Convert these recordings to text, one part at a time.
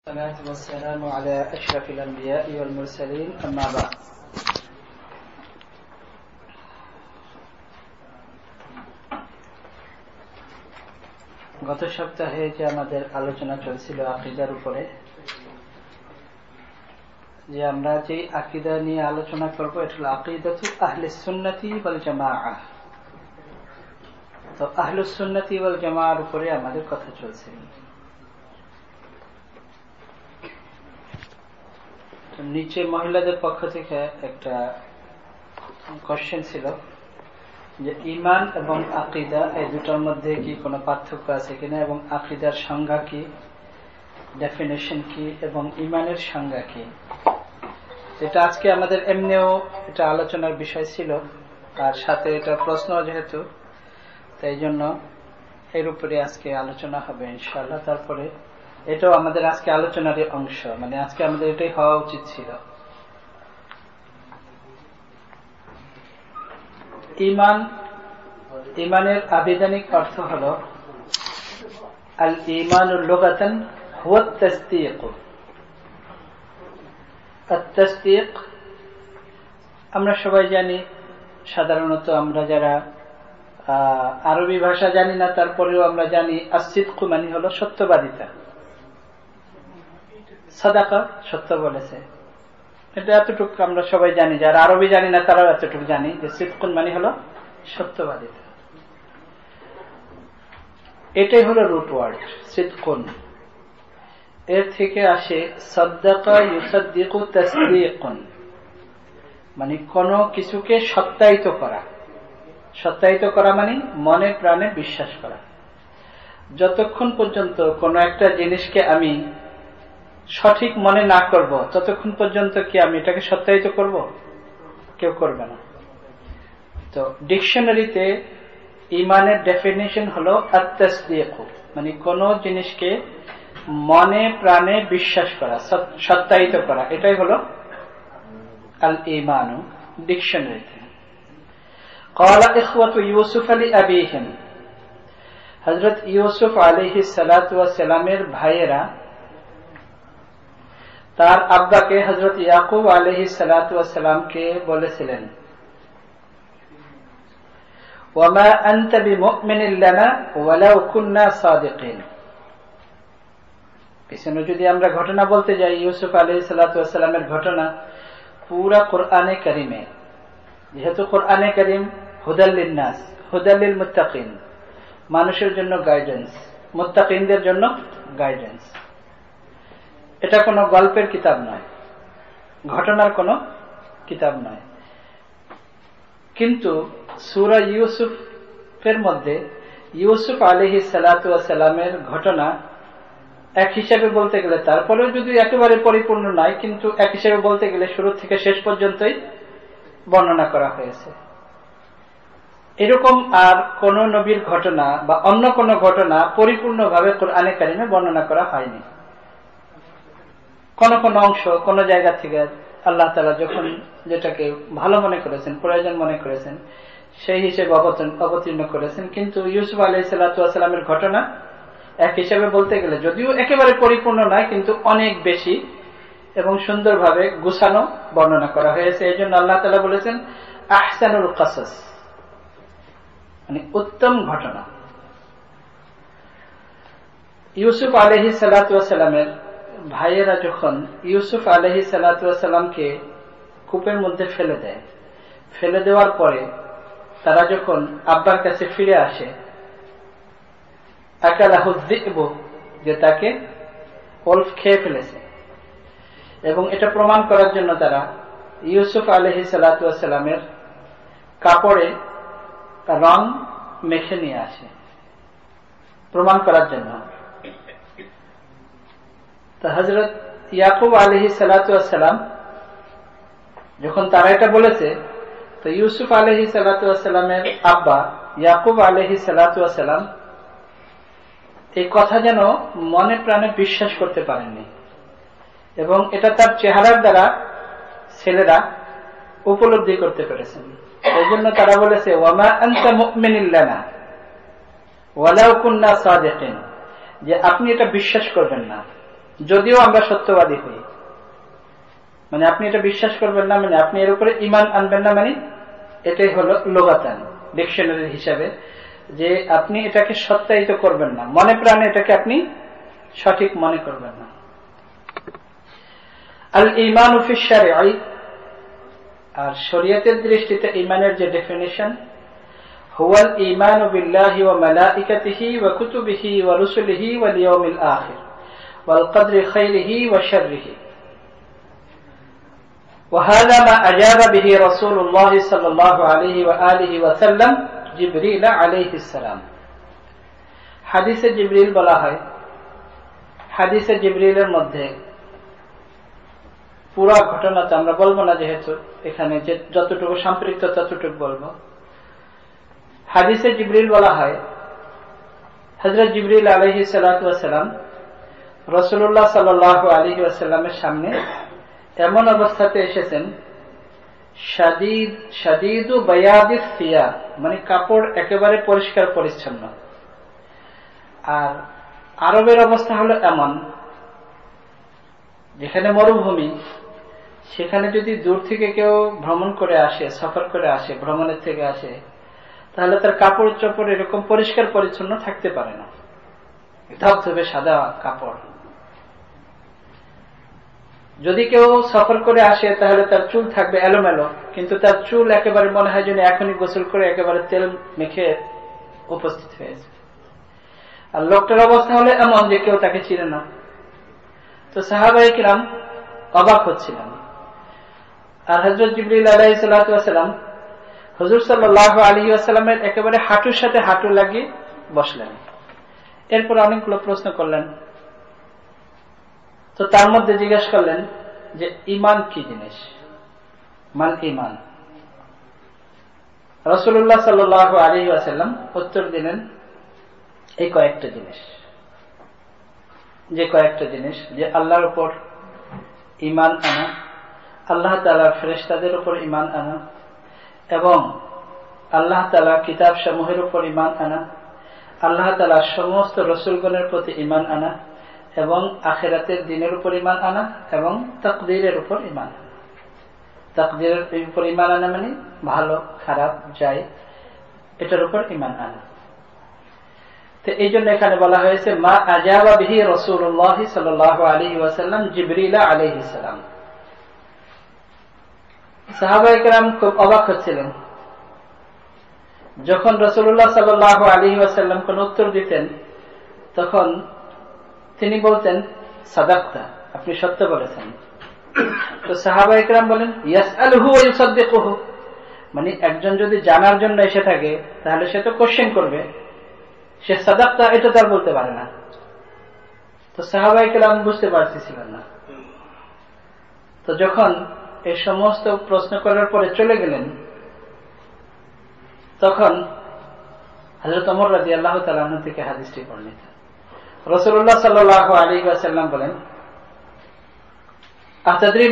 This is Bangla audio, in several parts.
والصلاة والسلام على أشرف الأنبياء والمرسلين أما بعد গত সপ্তাহে যে আমাদের আলোচনা চলছিল আকীদার উপরে, যে আমরা যে আকীদা নিয়ে আলোচনা করব এটা হলো আকীদাতু আহলিস সুন্নতি ওয়াল জামাআহ। তো আহলুস সুন্নতি ওয়াল জামাআর উপরে আমাদের কথা চলছে। নিচে মহিলাদের পক্ষ থেকে একটা কোশ্চেন ছিল যে ঈমান এবং আকীদা এই দুটোর মধ্যে কি কোনো পার্থক্য আছে কিনা, এবং আকীদার সংজ্ঞা কি, ডেফিনেশন কি, এবং ঈমানের সংজ্ঞা কি। এটা আজকে আমাদের এমনিও এটা আলোচনার বিষয় ছিল, আর সাথে এটা প্রশ্ন যেহেতু, তাই জন্য এর উপরে আজকে আলোচনা হবে ইনশাআল্লাহ। তারপরে এটাও আমাদের আজকে আলোচনার অংশ, মানে আজকে আমাদের এটাই হওয়া উচিত ছিল। ঈমানের আবিধানিক অর্থ হলো আল ঈমানু লুগাতান হুয়া আত-তাসদীক। আত-তাসদীক আমরা সবাই জানি, সাধারণত আমরা যারা আরবি ভাষা জানি না তারপরেও আমরা জানি আস-সিদকু মানে হলো সত্যবাদিতা। সাদাকা সত্য বলেছে, এটা এতটুকু আমরা সবাই জানি, যারা আরবি জানি না তারাও এতটুকু জানি যে সিদকুন মানে হলো সত্যবাদিতা। এটাই হলো রুট ওয়ার্ড সিদকুন। এর থেকে আসে সাদ্দাকা ইউসাদ্দিকু তাসদীকুন, মানে কোনো কিছুকে সত্যায়িত করা। সত্যায়িত করা মানে মনে প্রাণে বিশ্বাস করা। যতক্ষণ পর্যন্ত কোনো একটা জিনিসকে আমি সঠিক মনে না করব ততক্ষণ পর্যন্ত কি আমি এটাকে সত্যায়িত করব? কেউ করবে না। তো ডিকশনারিতে ঈমানের ডেফিনিশন হলো আত-তাসদীক, মানে কোন জিনিসকে মনে প্রাণে বিশ্বাস করা, সত্যায়িত করা, এটাই হলো আল ঈমানু ডিকশনারিতে। ক্বালা ইখওয়াতু ইউসুফ লিআবিহিম, হযরত ইউসুফ আলাইহিস সালাতু ওয়াস সালামের ভাইয়েরা তার আব্বাকে হযরত ইয়াকুব আলাইহিস সালাতু ওয়াস সালামকে বলেছিলেন, ওয়ামা আনতা বিমুমিনিন লানা ওয়ালাউ কুননা সাদিকিন। পিছনে যদি আমরা ঘটনা বলতে যাই, ইউসুফ আলাইহিস সালাতু ওয়াস সালামের ঘটনা পুরা কোরআনে কারিমে, যেহেতু কোরআনে কারিম হুদাল লিন-নাস, হুদাল লিল মুত্তাকিন, মানুষের জন্য গাইডেন্স, মুত্তাকিনদের জন্য গাইডেন্স। এটা কোনো গল্পের কিতাব নয়, ঘটনার কোনো কিতাব নয়। কিন্তু সূরা ইউসুফের মধ্যে ইউসুফ আলাইহিস সালাতু ওয়াস সালামের ঘটনা এক হিসাবে বলতে গেলে, তারপরেও যদি একেবারে পরিপূর্ণ নয়, কিন্তু এক হিসাবে বলতে গেলে শুরু থেকে শেষ পর্যন্তই বর্ণনা করা হয়েছে। এরকম আর কোন নবীর ঘটনা বা অন্য কোন ঘটনা পরিপূর্ণভাবে কোরআনে কারিমে বর্ণনা করা হয়নি। কোন কোন অংশ কোন জায়গা থেকে আল্লাহ তাআলা যখন যেটাকে ভালো মনে করেছেন, প্রয়োজন মনে করেছেন, সেই হিসেবে অবতীর্ণ করেছেন। কিন্তু ইউসুফ আলাইহিস সালাতু ওয়াস সালামের ঘটনা এক হিসেবে বলতে গেলে যদিও একেবারে পরিপূর্ণ নয়, কিন্তু অনেক বেশি এবং সুন্দরভাবে গুছানো বর্ণনা করা হয়েছে। এই জন্য আল্লাহ তাআলা বলেছেন আহসানুল কাসাস, মানে উত্তম ঘটনা। ইউসুফ আলাইহিস সালাতু ওয়াস সালামের ভাইয়েরা যখন ইউসুফ আলাইহিস সালাতু ওয়াস সালামকে কূপের মধ্যে ফেলে দেয়, ফেলে দেওয়ার পরে তারা যখন আব্বার কাছে ফিরে আসে, আকালাহু যিবু, যে তাকে ওলফ খেয়ে ফেলেছে, এবং এটা প্রমাণ করার জন্য তারা ইউসুফ আলাইহিস সালাতু ওয়াস সালামের কাপড়ে রং মেখে নিয়ে আসে প্রমাণ করার জন্য। তো হযরত ইয়াকুব আলাইহিস সালাতু ওয়াস সালাম যখন তারা এটা বলেছে, তো ইউসুফ আলাইহিস সালাতু ওয়াস সালামের আব্বা ইয়াকুব আলাইহিস সালাতু ওয়াস সালাম এই কথা যেন মনে প্রাণে বিশ্বাস করতে পারেননি, এবং এটা তার চেহারার দ্বারা ছেলেরা উপলব্ধি করতে পেরেছেন। এই জন্য তারা বলেছে ওয়ামা আনতা মুমিনিন লানা ওয়ালাউ কুননা সাদিকিন, যে আপনি এটা বিশ্বাস করবেন না যদিও আমরা সত্যবাদী হই। মানে আপনি এটা বিশ্বাস করবেন না, মানে আপনি এর উপরে ঈমান আনবেন না, মানে এটাই হলো লুগাতান ডিকশনারি হিসাবে, যে আপনি এটাকে সত্যায়িত করবেন না, মনে প্রাণে এটাকে আপনি সঠিক মনে করবেন না। আল ঈমানু ফি শারঈ, আর শরীয়তের দৃষ্টিতে ঈমানের যে ডেফিনিশন, হুয়াল ঈমানু বিল্লাহি ওয়া মালাইকাতিহি ওয়া কুতুবিহি ওয়া রুসুলিহি ওয়াল ইয়াউমিল আখির ওয়াল কদরি খাইরিহি ওয়া শাররিহি। وهذا ما أجاب به رسول الله صلى الله عليه وآله وسلم جبريل عليه السلام। হাদিসে জিবরিল বলা হয়, হাদিসে জিবরিলের মধ্যে পুরো ঘটনাটা আমরা বলবো না, যেহেতু এখানে যে যতটুকু সম্পৃক্ত ততটুকু বলবো। হাদিসে জিবরিল বলা হয়, হযরত জিবরিল আলাইহিস সালাতু ওয়াস সালাম রাসূলুল্লাহ সাল্লাল্লাহু আলাইহি ওয়াসাল্লামের সামনে এমন অবস্থাতে এসেছেন, শাদীদু বায়াদিস সিয়াব, মানে কাপড় একেবারে পরিষ্কার পরিচ্ছন্ন। আর আরবের অবস্থা হলো এমন, যেখানে মরুভূমি, সেখানে যদি দূর থেকে কেউ ভ্রমণ করে আসে, সফর করে আসে, ভ্রমণের থেকে আসে, তাহলে তার কাপড় চোপড় এরকম পরিষ্কার পরিচ্ছন্ন থাকতে পারে না, ধবধবে সাদা কাপড়। যদি কেউ সফর করে আসে তাহলে তার চুল থাকবে এলোমেলো, কিন্তু তার চুল একেবারে মনে হয় যেন এখনই গোসল করে একেবারে তেল মেখে উপস্থিত হয়েছে। আর লোকটার অবস্থা হলে এমন যে কেউ তাকে চিনে না। তো সাহাবায়ে কিরাম অবাক হচ্ছিলেন। আর হযরত জিবরিল আলাইহিস সালাতু ওয়াস সালাম হুজুর সাল্লাল্লাহু আলাইহি ওয়াসাল্লামের একেবারে হাঁটুর সাথে হাঁটু লাগিয়ে বসলেন। এরপর অনেকগুলো প্রশ্ন করলেন। তো তার মধ্যে জিজ্ঞেস করলেন যে ঈমান কি জিনিস, মাল ঈমান। রাসূলুল্লাহ সাল্লাল্লাহু আলাইহি ওয়াসাল্লাম উত্তর দিলেন, এই কয়েকটা জিনিস, যে কয়েকটা জিনিস, যে আল্লাহর উপর ঈমান আনা, আল্লাহ তাআলার ফেরেশতাদের উপর ঈমান আনা, এবং আল্লাহ তাআলার কিতাব সমূহের উপর ঈমান আনা, আল্লাহ তাআলার সমস্ত রাসূলগণের প্রতি ঈমান আনা, এবং আখিরাতের দিনের উপর ঈমান আনা, এবং তাকদীরের উপর ঈমান আনা। তাকদীরের উপর ঈমান আনা মানে ভালো খারাপ যায়, এটার উপর ঈমান আনা। তো এই জন্য এখানে বলা হয়েছে মা আজাবা বিহি রাসূলুল্লাহ সাল্লাল্লাহু আলাইহি ওয়াসাল্লাম জিবরিল আলাইহিস সালাম। সাহাবায়ে কেরাম খুব অবাক হচ্ছিলেন যখন রাসূলুল্লাহ সাল্লাল্লাহু আলাইহি ওয়াসাল্লাম কোন উত্তর দিতেন, তখন তিনি বলতেন সাদাকতা, আপনি সত্য বলেছেন। তো সাহাবায়ে কেরাম বলেন ইয়াসআলুহু ওয়া ইউসাদ্দিকুহু, মানে একজন যদি জানার জন্য এসে থাকে তাহলে সে তো কোশ্চেন করবে, সে সাদাকতা এটা তার বলতে পারে না। তো সাহাবায়ে কেরাম বুঝতে পারছিলেন না। তো যখন এই সমস্ত প্রশ্ন করার পরে চলে গেলেন, তখন হযরত ওমর রাদিয়াল্লাহু তাআলা আনহু থেকে হাদিসটি বর্ণিত। রাসূলুল্লাহ সাল্লাল্লাহু আলাইহি ওয়াসাল্লাম বলেন, আতাদরি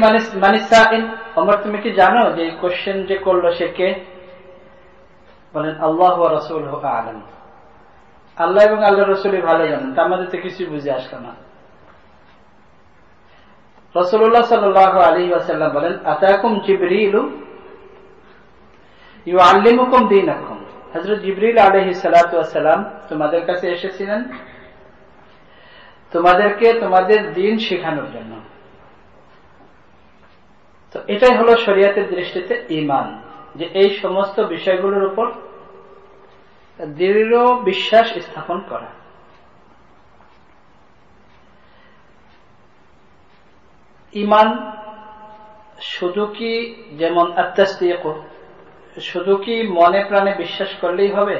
মানিস সাইল, ওমর তুমি কি জানো যে এই কোশ্চেন যে করলো সে কে? বলেন আল্লাহু ওয়া রাসূলুহু আ'লাম, আল্লাহ এবং আল্লাহর রাসূলই ভালো জানেন, তার মধ্যে তো কিছু বুঝে আসলো না। রাসূলুল্লাহ সাল্লাল্লাহু আলাইহি ওয়াসাল্লাম বলেন আতাকুম জিবরিলু ইউআল্লিমুকুম দীনাকুম, হযরত জিবরিল আলাইহিস সালাতু ওয়াস সালাম তোমাদের কাছে এসেছিলেন তোমাদেরকে তোমাদের দ্বীন শেখানোর জন্য। তো এটাই হলো শরীয়তের দৃষ্টিতে ঈমান, যে এই সমস্ত বিষয়গুলোর উপর দৃঢ় বিশ্বাস স্থাপন করা। ঈমান শুধু কি যেমন আত-তাসদীক, শুধু কি মনে প্রাণে বিশ্বাস করলেই হবে?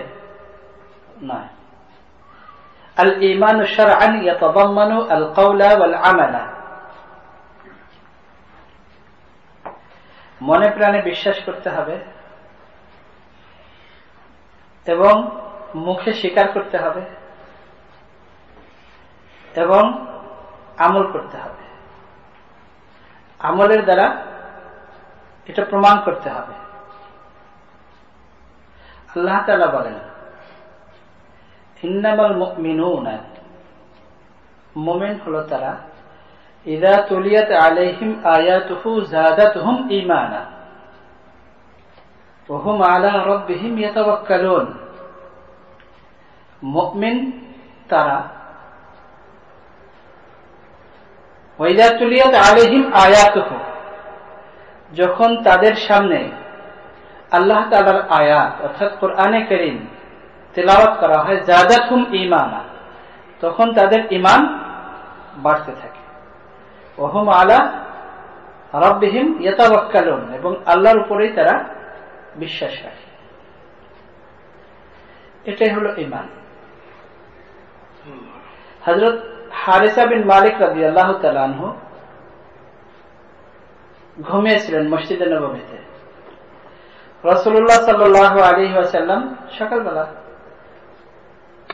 না, আল ঈমান শারআন ইয়াতাদাম্মানু আল কওলা ওয়াল আমালা, মনে প্রাণে বিশ্বাস করতে হবে এবং মুখে স্বীকার করতে হবে এবং আমল করতে হবে, আমলের দ্বারা এটা প্রমাণ করতে হবে। আল্লাহ তাআলা বলেন ইন্নামাল মুমিনুনা, মুমিন হলো তারা ইযা তুলিয়াত আলাইহিম আয়াতুহু যাদাতহুম ঈমানা ওয়া হুম আলা রাব্বিহিম ইয়াতাওয়াক্কালুন। মুমিন তারা ওয়া ইযা তুলিয়াত আলাইহিম আয়াতুহু, যখন তাদের সামনে আল্লাহ তাআলার আয়াত অর্থাৎ কোরআনে কারীম তেলাওয়াত করা হয়, যাদাতহুম ঈমানা, তখন তাদের ঈমান বাড়তে থাকে। ওয়া হুম আলা রাব্বিহিম ইয়াতাওয়াক্কালুন, এবং আল্লাহর উপরেই তারা বিশ্বাস রাখে। এটাই হলো ঈমান। হযরত হারিসা বিন মালিক রাদিয়াল্লাহু তাআলা আনহু ঘুমিয়েছিলেন মসজিদে নববীতে। রাসূলুল্লাহ সাল্লাল্লাহু আলাইহি ওয়াসাল্লাম সকালবেলা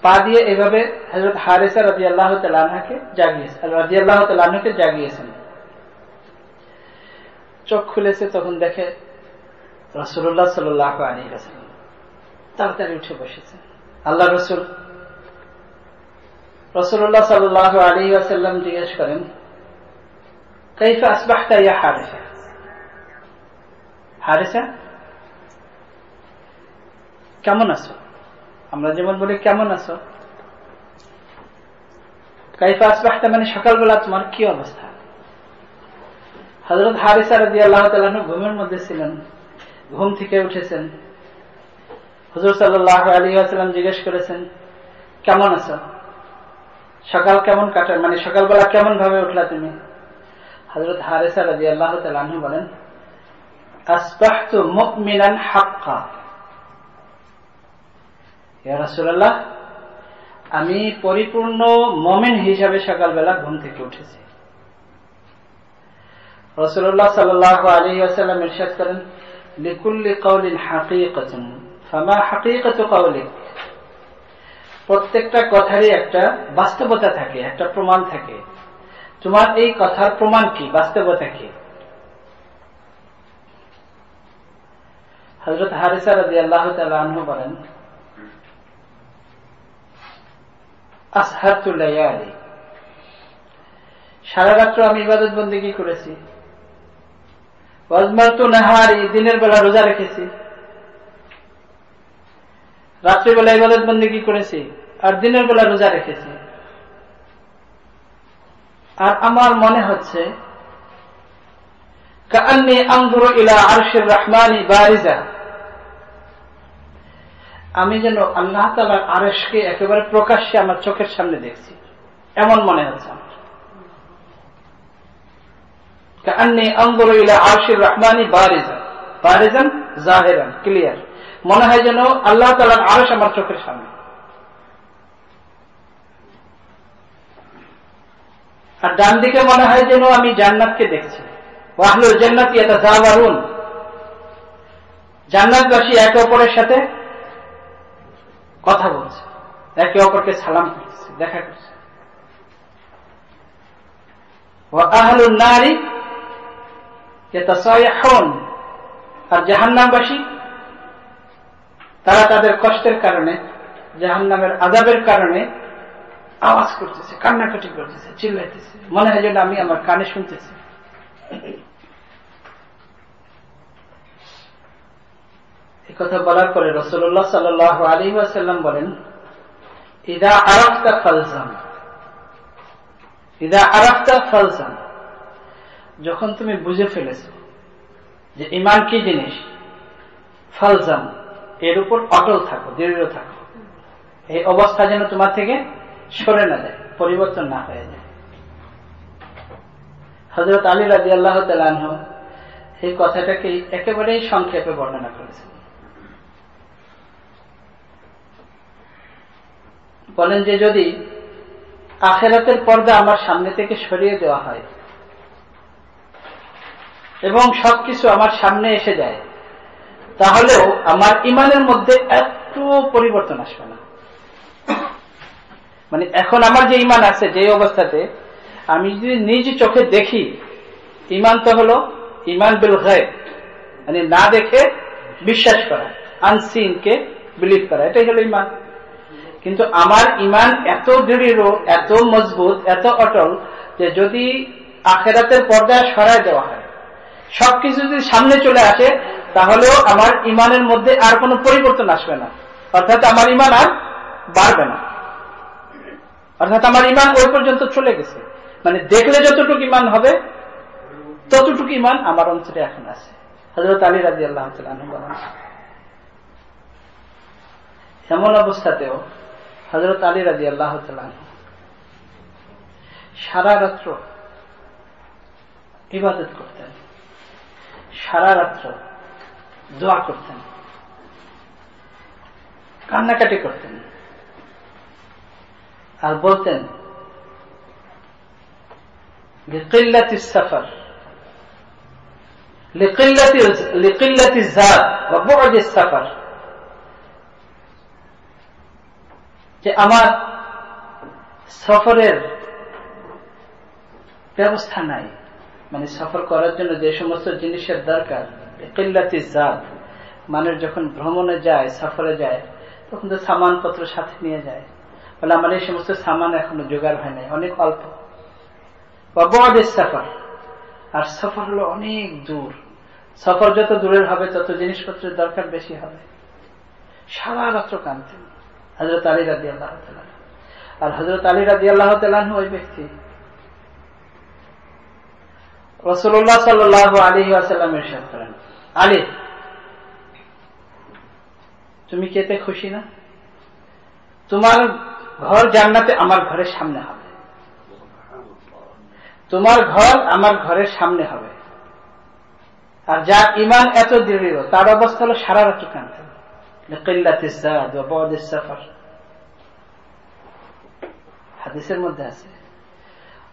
পা দিয়ে এভাবে হযরত হারিসা রাদিয়াল্লাহু তাআলা আনহুকে জাগিয়েছেন। চোখ খুলেছে, তখন দেখে রাসূলুল্লাহ সাল্লাল্লাহু আলাইহি ওয়াসাল্লাম তাড়াতাড়ি উঠে বসেছেন। আল্লাহ রাসূলুল্লাহ সাল্লাল্লাহু আলাইহি ওয়াসাল্লাম জিজ্ঞেস করেন, কাইফা আসবাহতা ইয়া হারিসা? হারিসা, কেমন আছো? আমরা যেমন বলি কেমন আছো, কাইফা আসবাহতা মানে সকালবেলা তোমার কি অবস্থা? হযরত হারিসা রাদিয়াল্লাহু তাআলা ঘুমের মধ্যে ছিলেন, ঘুম থেকে উঠেছেন। হুজুর সাল্লাল্লাহু আলাইহি ওয়াসাল্লাম জিজ্ঞেস করেছেন, কেমন আছো? সকাল কেমন কাটায়, মানে সকালবেলা কেমন ভাবে উঠলা তুমি? হযরত হারিসা রাদিয়াল্লাহু তাআলা বলেন, আসবাহতু মুমিনান হাক্কা। ইয়া রাসূলুল্লাহ, আমি পরিপূর্ণ মুমিন হিসাবে সকালবেলা ঘুম থেকে উঠেছি। রাসূলুল্লাহ সাল্লাল্লাহু আলাইহি ওয়াসাল্লাম ইরশাদ করেন, লিকুল্লি কাওলিন হাকীকাতুন ফামা হাকীকাতু কাওলিক। প্রত্যেকটা কথারই একটা বাস্তবতা থাকে, একটা প্রমাণ থাকে। তোমার এই কথার প্রমাণ কি, বাস্তবতা কি? হযরত হারিসা রাদিয়াল্লাহু তাআলা আনহু বলেন, আসহারতু লায়ালি, সারা রাত্র আমি ইবাদত বন্দেগী করেছি। ওয়াজমারতু নাহারি, দিনের বেলা রোজা রেখেছি। রাত্রিবেলা ইবাদত বন্দেগী করেছি আর দিনের বেলা রোজা রেখেছি। আর আমার মনে হচ্ছে কাআন্নী আনজুরু ইলা আরশির রাহমানি বারিজা, আমি যেন আল্লাহ তাআলার আরশকে একেবারে প্রকাশ্যে আমার চোখের সামনে দেখছি, এমন মনে হচ্ছে আমার। কাআন্নী আনজুরু ইলা আরশির রাহমানি বারিজা, বারিজান জাহিরান, ক্লিয়ার, মনে হয় যেন আল্লাহ তাআলার আরশ আমার চোখের সামনে। আর ডান দিকে মনে হয় যেন আমি জান্নাতকে দেখছি। ওয়া আহলুল জান্নাতি ইয়াতাযাওয়ারুন, জান্নাতবাসী একে অপরের সাথে কথা বলছে, একে অপরকে সালাম করছে, দেখা করছে। ওয়া আহলুন নারি ইয়াতাসায়াহুন, আর জাহান্নামবাসী তারা তাদের কষ্টের কারণে, জাহান্নামের আযাবের কারণে আওয়াজ করতেছে, কান্নাকাটি করতেছে, চিল্লাইতেছে, মনে হয় যেন আমি আমার কানে শুনতেছি। এই কথা বলার পরে রাসূলুল্লাহ সাল্লাল্লাহু আলাইহি ওয়াসাল্লাম বলেন, ইযা আরাফতা ফালজাম, ইযা আরাফতা ফালজাম, যখন তুমি বুঝে ফেলেছো যে ঈমান কি জিনিস, ফালজাম, এর উপর অটল থাকো, দৃঢ় থাকো। এই অবস্থা যেন তোমার থেকে সরে না যায়, পরিবর্তন না হয়ে যায়। হযরত আলী রাদিয়াল্লাহু তাআলা আনহু এই কথাটাকে একেবারেই সংক্ষেপে বর্ণনা করেছেন। বলেন যে যদি আখিরাতের পর্দা আমার সামনে থেকে সরিয়ে দেওয়া হয় এবং সবকিছু আমার সামনে এসে যায়, তাহলেও আমার ঈমানের মধ্যে একটু পরিবর্তন আসবে না। মানে এখন আমার যে ঈমান আছে, যে অবস্থাতে আমি যদি নিজ চোখে দেখি, ঈমান তো হলো ঈমান বিল গায়ব, মানে না দেখে বিশ্বাস করা, আনসিন কে বিলিভ করা, এটাই হলো ঈমান। কিন্তু আমার ঈমান এত দৃঢ়, এত মজবুত, এত অটল যে যদি আখিরাতের পর্দায় সরায় দেওয়া হয়। সবকিছু যদি সামনে চলে আসে তাহলেও আমার ইমানের মধ্যে আর কোনো পরিবর্তন আসবে না, অর্থাৎ আমার ইমান আর বাড়বে না, অর্থাৎ আমার ইমান ওই পর্যন্ত চলে গেছে। মানে দেখলে যতটুকু ইমান হবে ততটুকু ইমান আমার অন্তরে এখন আছে। হযরত আলী রাদিয়াল্লাহু তাআলা আনহু বলেন, এমন অবস্থাতেও হযরত আলী রাদিয়াল্লাহু তাআলা আনহু সারা রাত্র ইবাদত করতেন, সারা রাত্র দোয়া করতেন, কান্নাকাটি করতেন, আর বলতেন লিকিল্লাতিস সাফার লিকিল্লাতিজ যাত ওয়া বু'দিস সাফার, যে আমার সফরের ব্যবস্থা নাই, মানে সফর করার জন্য যে সমস্ত জিনিসের দরকার, কিল্লাতিজ যাত, মানুষ যখন ভ্রমণে যায়, সফরে যায়, তখন তো সামানপত্র সাথে নিয়ে যায়, বলে আমার এই সমস্ত সামান এখনো জোগাড় হয় নাই, অনেক অল্প। বু'দিস সাফার, আর সফর হলো অনেক দূর, সফর যত দূরের হবে তত জিনিসপত্রের দরকার বেশি হবে। সারা রাত্র কাঁদতেন হযরত আলী রাদিয়াল্লাহু তাআলা। আর হযরত আলী রাদিয়াল্লাহু তাআলা ওই ব্যক্তি রাসূলুল্লাহ সাল্লাল্লাহু আলাইহি ওয়াসাল্লাম ইরশাদ করেন, আলী তুমি কি এতে খুশি না? তোমার ঘর জান্নাতে আমার ঘরের সামনে হবে, তোমার ঘর আমার ঘরের সামনে হবে। আর যার ইমান এত দৃঢ় তার অবস্থা হলো সারা রাত্র কাঁদতেন। লিকিল্লাতিজ যাত ওয়া বু'দিস সাফার, হাদিসের মধ্যে আছে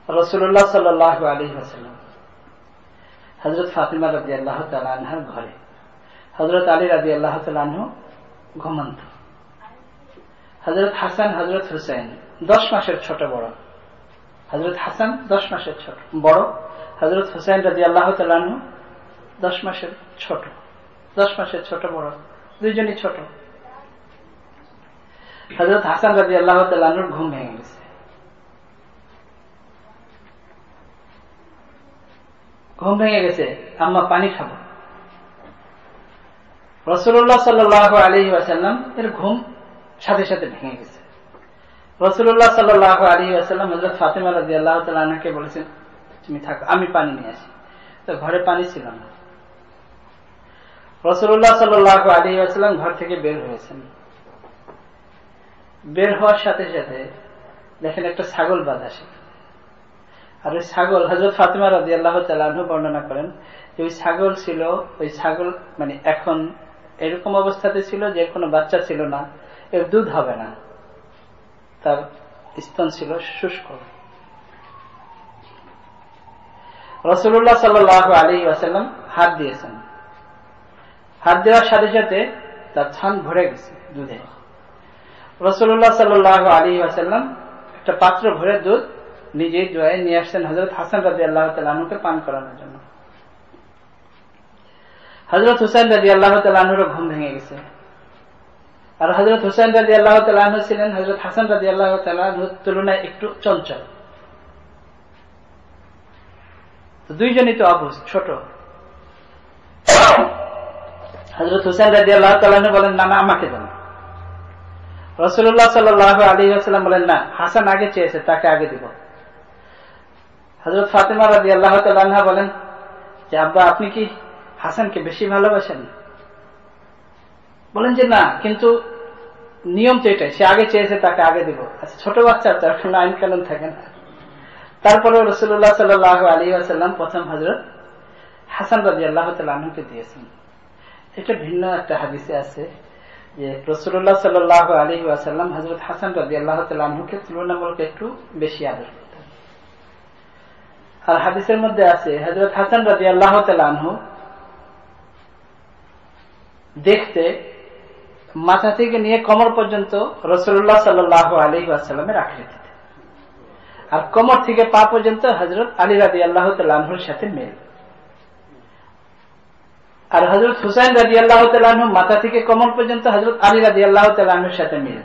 রাসূলুল্লাহ সাল্লাল্লাহু আলাইহি ওয়াসাল্লাম হযরত ফাতিমা রাদিয়াল্লাহু তাআলা আনহার ঘরে হযরত আলী রাদিয়াল্লাহু তাআলা আনহু ঘুমন্ত। হযরত হাসান হযরত হুসাইন 10 মাসের ছোট বড়, হযরত হাসান 10 মাসের ছোট বড়, হযরত হুসাইন রাদিয়াল্লাহু তাআলা আনহু 10 মাসের ছোট, 10 মাসের ছোট বড়, দুইজনই ছোট। হযরত হাসান রাদিয়াল্লাহু তাআলা আনহুর ঘুম ভেঙে গেছে, ঘুম ভেঙে গেছে, আম্মা পানি খাবো। রাসূলুল্লাহ সাল্লাল্লাহু আলাইহি ওয়াসাল্লাম এর ঘুম সাথে সাথে ভেঙে গেছে। রাসূলুল্লাহ সাল্লাল্লাহু আলাইহি ওয়াসাল্লাম হযরত ফাতিমা রাদিয়াল্লাহু তাআলা আনহাকে বলেছেন, তুমি থাকো, আমি পানি নিয়ে আসি। তো ঘরে পানি ছিল না। রাসূলুল্লাহ সাল্লাল্লাহু আলাইহি ওয়াসাল্লাম ঘর থেকে বের হয়েছেন। বের হওয়ার সাথে সাথে দেখেন একটা ছাগল বাঁধা ছিল। আর ওই ছাগল, হযরত ফাতিমা রাদিয়াল্লাহু তাআলা আনহা বর্ণনা করেন যে ওই ছাগল ছিল, ওই ছাগল মানে এখন এরকম অবস্থাতে ছিল যে কোনো বাচ্চা ছিল না, এর দুধ হবে না, তার স্তন ছিল শুষ্ক। রাসূলুল্লাহ সাল্লাল্লাহু আলাইহি ওয়াসাল্লাম হাত দিয়েছেন, হাত দেওয়ার সাথে সাথে তার থান ভরে গেছে দুধে। রাসূলুল্লাহ সাল্লাল্লাহু আলাইহি ওয়াসাল্লাম একটা পাত্র ভরে দুধ নিজেই দোয়ায় নিয়ে আসছেন হযরত হাসান রাদিয়াল্লাহু তাআলা আনহুকে পান করানোর জন্য। হযরত হুসাইন রাদিয়াল্লাহু তাআলা আনহুর ঘুম ভেঙে গেছে। আর হযরত হুসাইন রাদিয়াল্লাহু তাআলা আনহু ছিলেন হযরত হাসান রাদিয়াল্লাহু তাআলা আনহুর তুলনায় একটু চঞ্চল, তো দুইজনই তো অবুঝ, ছোট। হযরত হুসাইন রাদিয়াল্লাহু তাআলা আনহু বলেন, না না আমাকে দেন। রাসূলুল্লাহ সাল্লাল্লাহু আলাইহি ওয়াসাল্লাম বলেন, না, হাসান আগে চেয়েছে, তাকে আগে দিব। হযরত ফাতিমা রাদিয়াল্লাহু তাআলা আনহা বলেন যে আব্বা আপনি কি হাসানকে বেশি ভালোবাসেন? বলেন যে না, কিন্তু নিয়ম তো এটাই, সে আগে চেয়েছে তাকে আগে দিব। আচ্ছা, ছোট বাচ্চা তো এখন আইন কানুন থাকে না। তারপরে রাসূলুল্লাহ সাল্লাল্লাহু আলাইহি ওয়াসাল্লাম প্রথম হযরত হাসান রাদিয়াল্লাহু তাআলা আনহুকে দিয়েছেন। এটা ভিন্ন একটা হাদিসে আছে যে রাসূলুল্লাহ সাল্লাল্লাহু আলাইহি ওয়াসাল্লাম হযরত হাসান রাদিয়াল্লাহু তাআলা আনহুকে তুলনামূলক একটু বেশি আদর করতেন। আর হাদিসের মধ্যে আছে হযরত হাসান রাদিয়াল্লাহু তাআলা আনহু দেখতে মাথা থেকে নিয়ে কোমর পর্যন্ত রাসূলুল্লাহ সাল্লাল্লাহু আলাইহি ওয়াসাল্লামের আকৃতি, আর কোমর থেকে পা পর্যন্ত হযরত আলী রাদিয়াল্লাহু তাআলা আনহুর সাথে মিল। আর হযরত হুসাইন রাদিয়াল্লাহু তাআলা আনহু মাথা থেকে কোমর পর্যন্ত হযরত আলী রাদিয়াল্লাহু তাআলা আনহুর সাথে মিল,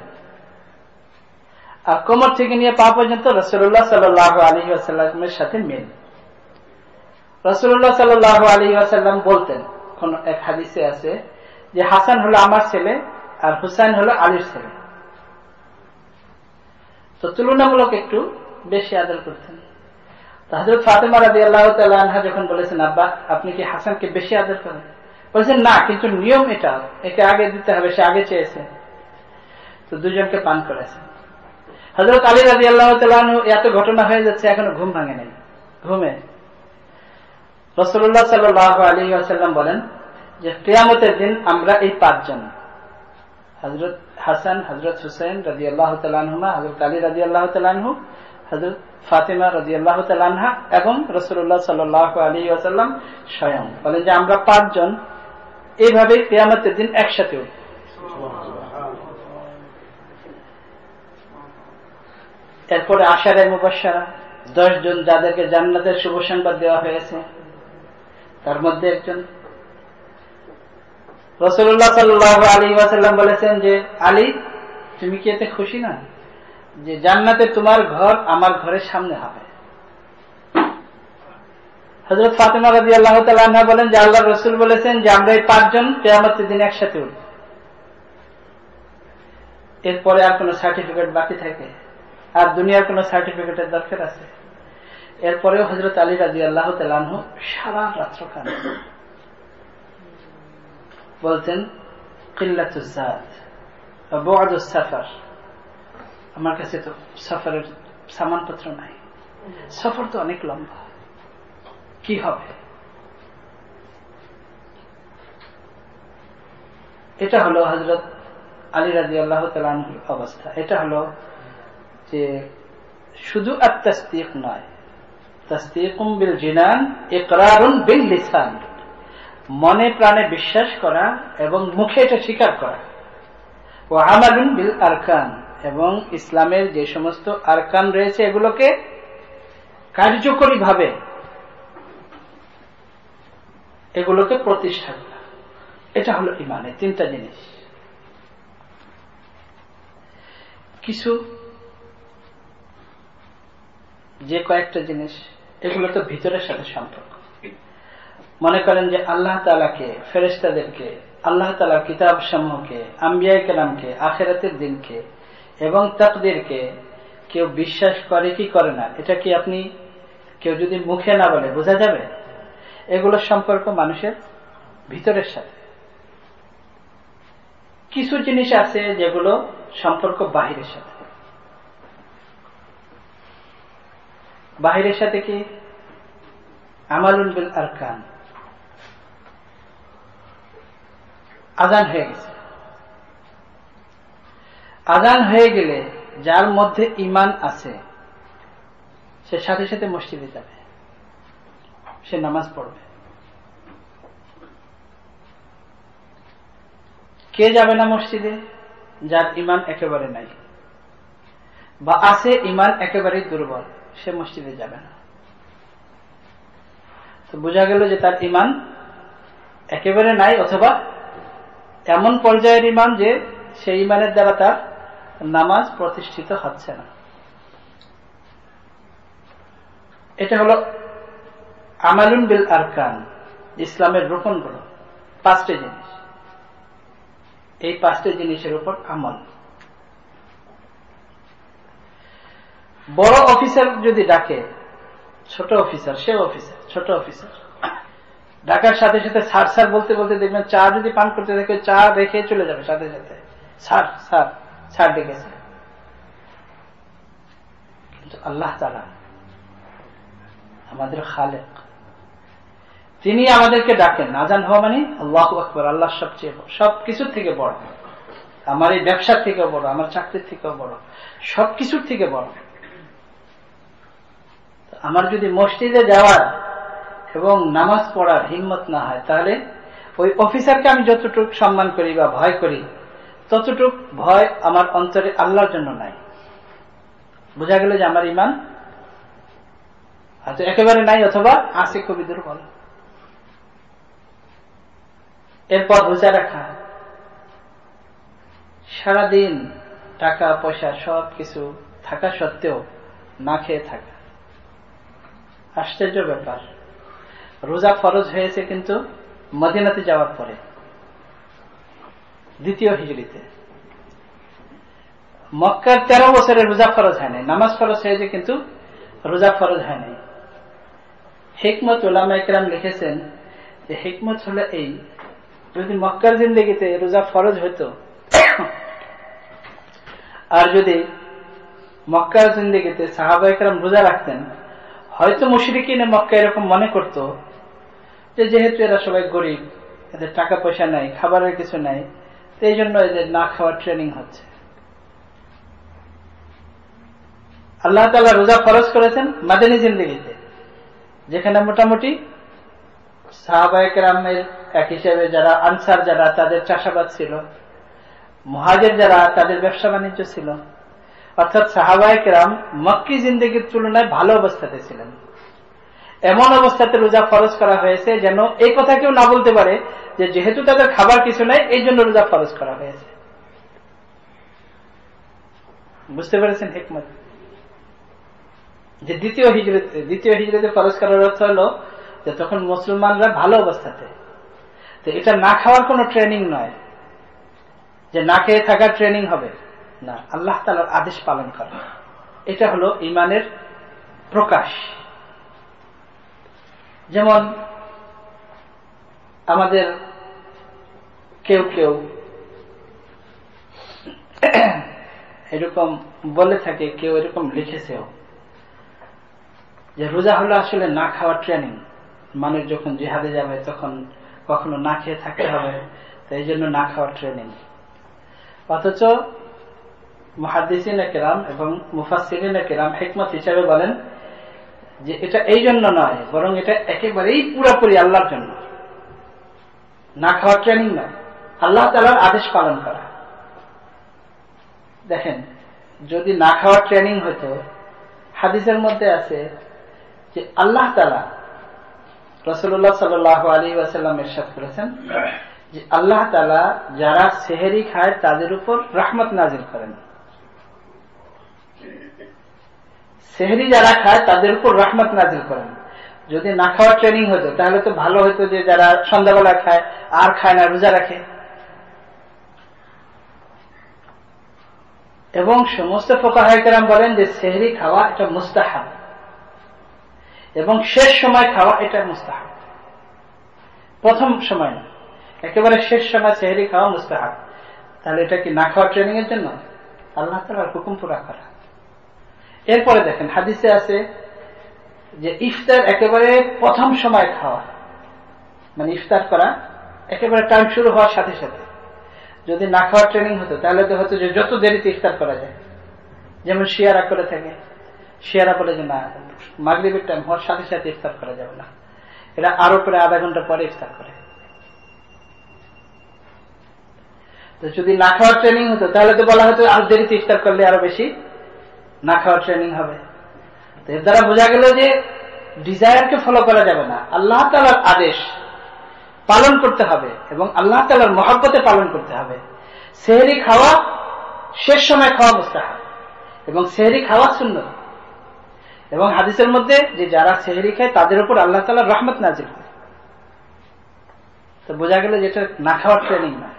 আর কোমর থেকে নিয়ে পা পর্যন্ত রাসূলুল্লাহ সাল্লাল্লাহু আলাইহি ওয়াসাল্লামের সাথে মিল। রাসূলুল্লাহ সাল্লাল্লাহু আলাইহি ওয়াসাল্লাম বলতেন, কোন এক হাদিসে আছে যে হাসান হলো আমার ছেলে আর হুসাইন হলো আলীর ছেলে। তো তুলনামূলক একটু বেশি আদর করতেন। তো হযরত ফাতেমা রাদিয়াল্লাহু তাআলা আনহা যখন বলেছেন, আব্বা আপনি কি হাসানকে বেশি আদর করেন? বলেছেন না, কিন্তু নিয়ম এটা, একে আগে দিতে হবে, সে আগে চেয়েছে। তো দুজনকে পান করেছেন। হযরত আলী রাদিয়াল্লাহু তাআলা আনহু, এত ঘটনা হয়ে যাচ্ছে এখনো ঘুম ভাঙে নাই। ঘুমে রাসূলুল্লাহ সাল্লাল্লাহু আলাইহি ওয়াসাল্লাম বলেন যে কিয়ামতের দিন আমরা এই পাঁচজন, হযরত হাসান, হযরত হুসাইন রাদিয়াল্লাহু তাআলা আনহুমা, হযরত আলী রাদিয়াল্লাহু তাআলা আনহু, হযরত ফাতিমা রাদিয়াল্লাহু তাআলা আনহা এবং রাসূলুল্লাহ সাল্লাল্লাহু আলাইহি ওয়াসাল্লাম স্বয়ং বলেন যে আমরা পাঁচজন এইভাবে কিয়ামতের দিন একসাথে উঠব। এরপরে আশারে মুবাশশারা 10 জন যাদেরকে জান্নাতের শুভ সংবাদ দেওয়া হয়েছে, তার মধ্যে একজন রাসূলুল্লাহ সাল্লাল্লাহু আলাইহি ওয়াসাল্লাম বলেছেন যে আলী তুমি কি এতে খুশি না যে জান্নাতে তোমার ঘর আমার ঘরের সামনে হবে? হযরত ফাতিমা রাদিয়াল্লাহু তাআলা আনহা বলেন যে আল্লাহর রাসূল বলেছেন যে আমরা এই পাঁচজন কিয়ামতের দিন একসাথে উঠব। এরপরে আর কোনো সার্টিফিকেট বাকি থাকে? আর দুনিয়ার কোনো সার্টিফিকেটের দরকার আছে? এরপরেও হযরত আলী রাদিয়াল্লাহু তাআলা আনহু সারা রাত্র কাঁদতেন, বলতেন কিল্লাতুজ জাদ ওয়া বু'দুস সাফার, আমার কাছে তো সফরের সামানপত্র নাই, সফর তো অনেক লম্বা, কি হবে? এটা হলো হযরত আলী রাদিয়াল্লাহু তাআলা আনহুর অবস্থা। এটা হলো যে শুধু আত-তাসদীক নয়, তাসদীকুম বিল জিনান ইকরারুন বিল লিসান, মনে প্রাণে বিশ্বাস করা এবং মুখে এটা স্বীকার করা, ওয়া আমালুন বিল আরকান, এবং ইসলামের যে সমস্ত আরকান রয়েছে এগুলোকে কার্যকরী ভাবে এগুলোকে প্রতিষ্ঠা করা। এটা হলো ঈমানের তিনটা জিনিস। কিছু যে কয়েকটা জিনিস এগুলো তো ভিতরের সাথে সম্পর্ক। মনে করেন যে আল্লাহ তাআলাকে, ফেরেশতাদেরকে, আল্লাহ তাআলার কিতাব সমূহকে, আম্বিয়ায়ে কেরামকে, আখিরাতের দিনকে এবং তাকদীরকে কেউ বিশ্বাস করে কি করে না, এটা কি আপনি কেউ যদি মুখে না বলে বোঝা যাবে? এগুলোর সম্পর্ক মানুষের ভিতরের সাথে। কিছু জিনিস আছে যেগুলো সম্পর্ক বাহিরের সাথে। বাহিরের সাথে কি? আমালুন বিল আরকান। আযান হয়ে গেছে, আযান হয়ে গেলে যার মধ্যে ঈমান আছে সে সাথে সাথে মসজিদে যাবে, সে নামাজ পড়বে। কে যাবে না মসজিদে? যার ঈমান একেবারে নাই বা আছে ঈমান একেবারেই দুর্বল, সে মসজিদে যাবে না। তো বোঝা গেল যে তার ঈমান একেবারে নাই, অথবা এমন পর্যায়ের ঈমান যে সেই ঈমানের দ্বারা তার নামাজ প্রতিষ্ঠিত হচ্ছে না। এটা হলো আমালুন বিল আরকান, ইসলামের রুকনগুলো, পাঁচটি জিনিস। এই পাঁচটি জিনিসের উপর আমল। বড় অফিসার যদি ডাকে ছোট অফিসার, সে অফিসার, ছোট অফিসার, ডাকার সাথে সাথে স্যার স্যার বলতে বলতে দেখবেন চা যদি পান করতে থাকে চা রেখে চলে যাবে সাথে সাথে, স্যার স্যার স্যার ডেকেছে। কিন্তু আল্লাহ তাআলা আমাদের খালেক, তিনি আমাদেরকে ডাকেন। আযান হওয়া মানে আল্লাহু আকবার, আল্লাহ সবচেয়ে বড়, সবকিছুর থেকে বড়, আমার এই ব্যবসার থেকেও বড়, আমার চাকরির থেকেও বড়, সবকিছুর থেকে বড়। আমার যদি মসজিদে যাওয়ার এবং নামাজ পড়ার হিম্মত না হয়, তাহলে ওই অফিসারকে আমি যতটুকু সম্মান করি বা ভয় করি, ততটুক ভয় আমার অন্তরে আল্লাহর জন্য নাই। বোঝা গেল যে আমার ঈমান হয়তো একেবারে নাই, অথবা আছে খুবই দুর্বল। এরপর রোজা রাখা, সারাদিন টাকা পয়সা সবকিছু থাকা সত্ত্বেও না খেয়ে থাকা, আশ্চর্য ব্যাপার। রোজা ফরজ হয়েছে কিন্তু মদিনাতে যাওয়ার পরে, দ্বিতীয় হিজরিতে। মক্কার 13 বছরের রোজা ফরজ হয় নাই, নামাজ ফরজ হয়েছে কিন্তু রোজা ফরজ হয় নাই। হিকমত উলামায়ে কেরাম লিখেছেন যে হিকমত হলো এই, যদি মক্কার জিন্দেগিতে রোজা ফরজ হতো আর যদি মক্কার জিন্দেগিতে সাহাবায়ে কেরাম রোজা রাখতেন, হয়তো মুশরিকিনে মক্কা এরকম মনে করত যে যেহেতু এরা সবাই গরিব, এদের টাকা পয়সা নাই, খাবারের কিছু নাই, এই জন্য এদের না খাওয়ার ট্রেনিং হচ্ছে। আল্লাহ তাআলা রোজা ফরজ করেছেন মাদানী জিন্দেগিতে, যেখানে মোটামুটি সাহাবায়ে কেরামের এক হিসেবে যারা আনসার যারা তাদের চাষাবাদ ছিল, মুহাজির যারা তাদের ব্যবসা বাণিজ্য ছিল, অর্থাৎ সাহাবায়ে কেরাম মক্কি জিন্দেগির তুলনায় ভালো অবস্থাতে ছিলেন। এমন অবস্থাতে রোজা ফরজ করা হয়েছে যেন এই কথা কেউ না বলতে পারে যে যেহেতু তাদের খাবার কিছু নাই এই জন্য রোজা ফরজ করা হয়েছে। বুঝতে পেরেছেন হিকমত? যে দ্বিতীয় হিজরতে ফরজ করার অর্থ হলো যে তখন মুসলমানরা ভালো অবস্থাতে, তো এটা না খাওয়ার কোনো ট্রেনিং নয় যে না খেয়ে থাকার ট্রেনিং হবে না, আল্লাহ তাআলার আদেশ পালন করা, এটা হলো ঈমানের প্রকাশ। যেমন আমাদের কেউ কেউ এরকম বলে থাকে, কেউ এরকম লিখেছেও যে রোজা হলো আসলে না খাওয়ার ট্রেনিং, মানুষ যখন জিহাদে যাবে তখন কখনো না খেয়ে থাকতে হবে, তো এই জন্য না খাওয়ার ট্রেনিং। অথচ মুহাদ্দিসিনে কেরাম এবং মুফাসসিরিনে কেরাম হিকমত হিসেবে বলেন যে এটা এই জন্য নয়, বরং এটা একেবারেই পুরোপুরি আল্লাহর জন্য, না খাওয়ার ট্রেনিং নয়, আল্লাহ তাআলার আদেশ পালন করা। দেখেন, যদি না খাওয়ার ট্রেনিং হতো, হাদিসের মধ্যে আছে যে আল্লাহ তাআলা, রাসূলুল্লাহ সাল্লাল্লাহু আলাইহি ওয়াসাল্লাম ইরশাদ করেছেন যে আল্লাহ তাআলা যারা সেহরি খায় তাদের উপর রহমত নাজিল করেন, সেহরি যারা খায় তাদের উপর রহমত নাজিল করেন। যদি না খাওয়ার ট্রেনিং হতো তাহলে তো ভালো হতো যে যারা সন্ধ্যাবেলা খায় আর খায় না, রোজা রাখে। এবং সমস্ত ফুকাহায়ে কেরাম বলেন যে সেহরি খাওয়া এটা মুস্তাহাব এবং শেষ সময় খাওয়া এটা মুস্তাহাব, প্রথম সময় না, একেবারে শেষ সময় সেহরি খাওয়া মুস্তাহাব। তাহলে এটা কি না খাওয়ার ট্রেনিং এর জন্য? আল্লাহ তাআলার হুকুম পুরা করা। এরপরে দেখেন হাদিসে আছে যে ইফতার একেবারে প্রথম সময় খাওয়া, মানে ইফতার করা একেবারে টাইম শুরু হওয়ার সাথে সাথে। যদি না খাওয়ার ট্রেনিং হতো তাহলে তো হতো যে যত দেরিতে ইফতার করা যায়, যেমন শিয়ারা করে থাকে। শিয়ারা বলে যে না, মাগরিবের টাইম হওয়ার সাথে সাথে ইফতার করা যাবে না, এটা আরো করে আধা ঘন্টা পরে ইফতার করে। তো যদি না খাওয়ার ট্রেনিং হতো তাহলে তো বলা হতো আর দেরিতে ইফতার করলে আরো বেশি না খাওয়ার ট্রেনিং হবে। তো এর দ্বারা বোঝা গেল যে ডিজায়ারকে ফলো করা যাবে না, আল্লাহ তাআলার আদেশ পালন করতে হবে এবং আল্লাহ তাআলার মহব্বতে পালন করতে হবে। সেহরি খাওয়া শেষ সময় খাওয়া মুস্তাহাব এবং সেহরি খাওয়া সুন্নাত। এবং হাদিসের মধ্যে যে যারা সেহরি খায় তাদের উপর আল্লাহ তাআলার রহমত নাজিল হয়। তো বোঝা গেল যেটা না খাওয়ার ট্রেনিং না।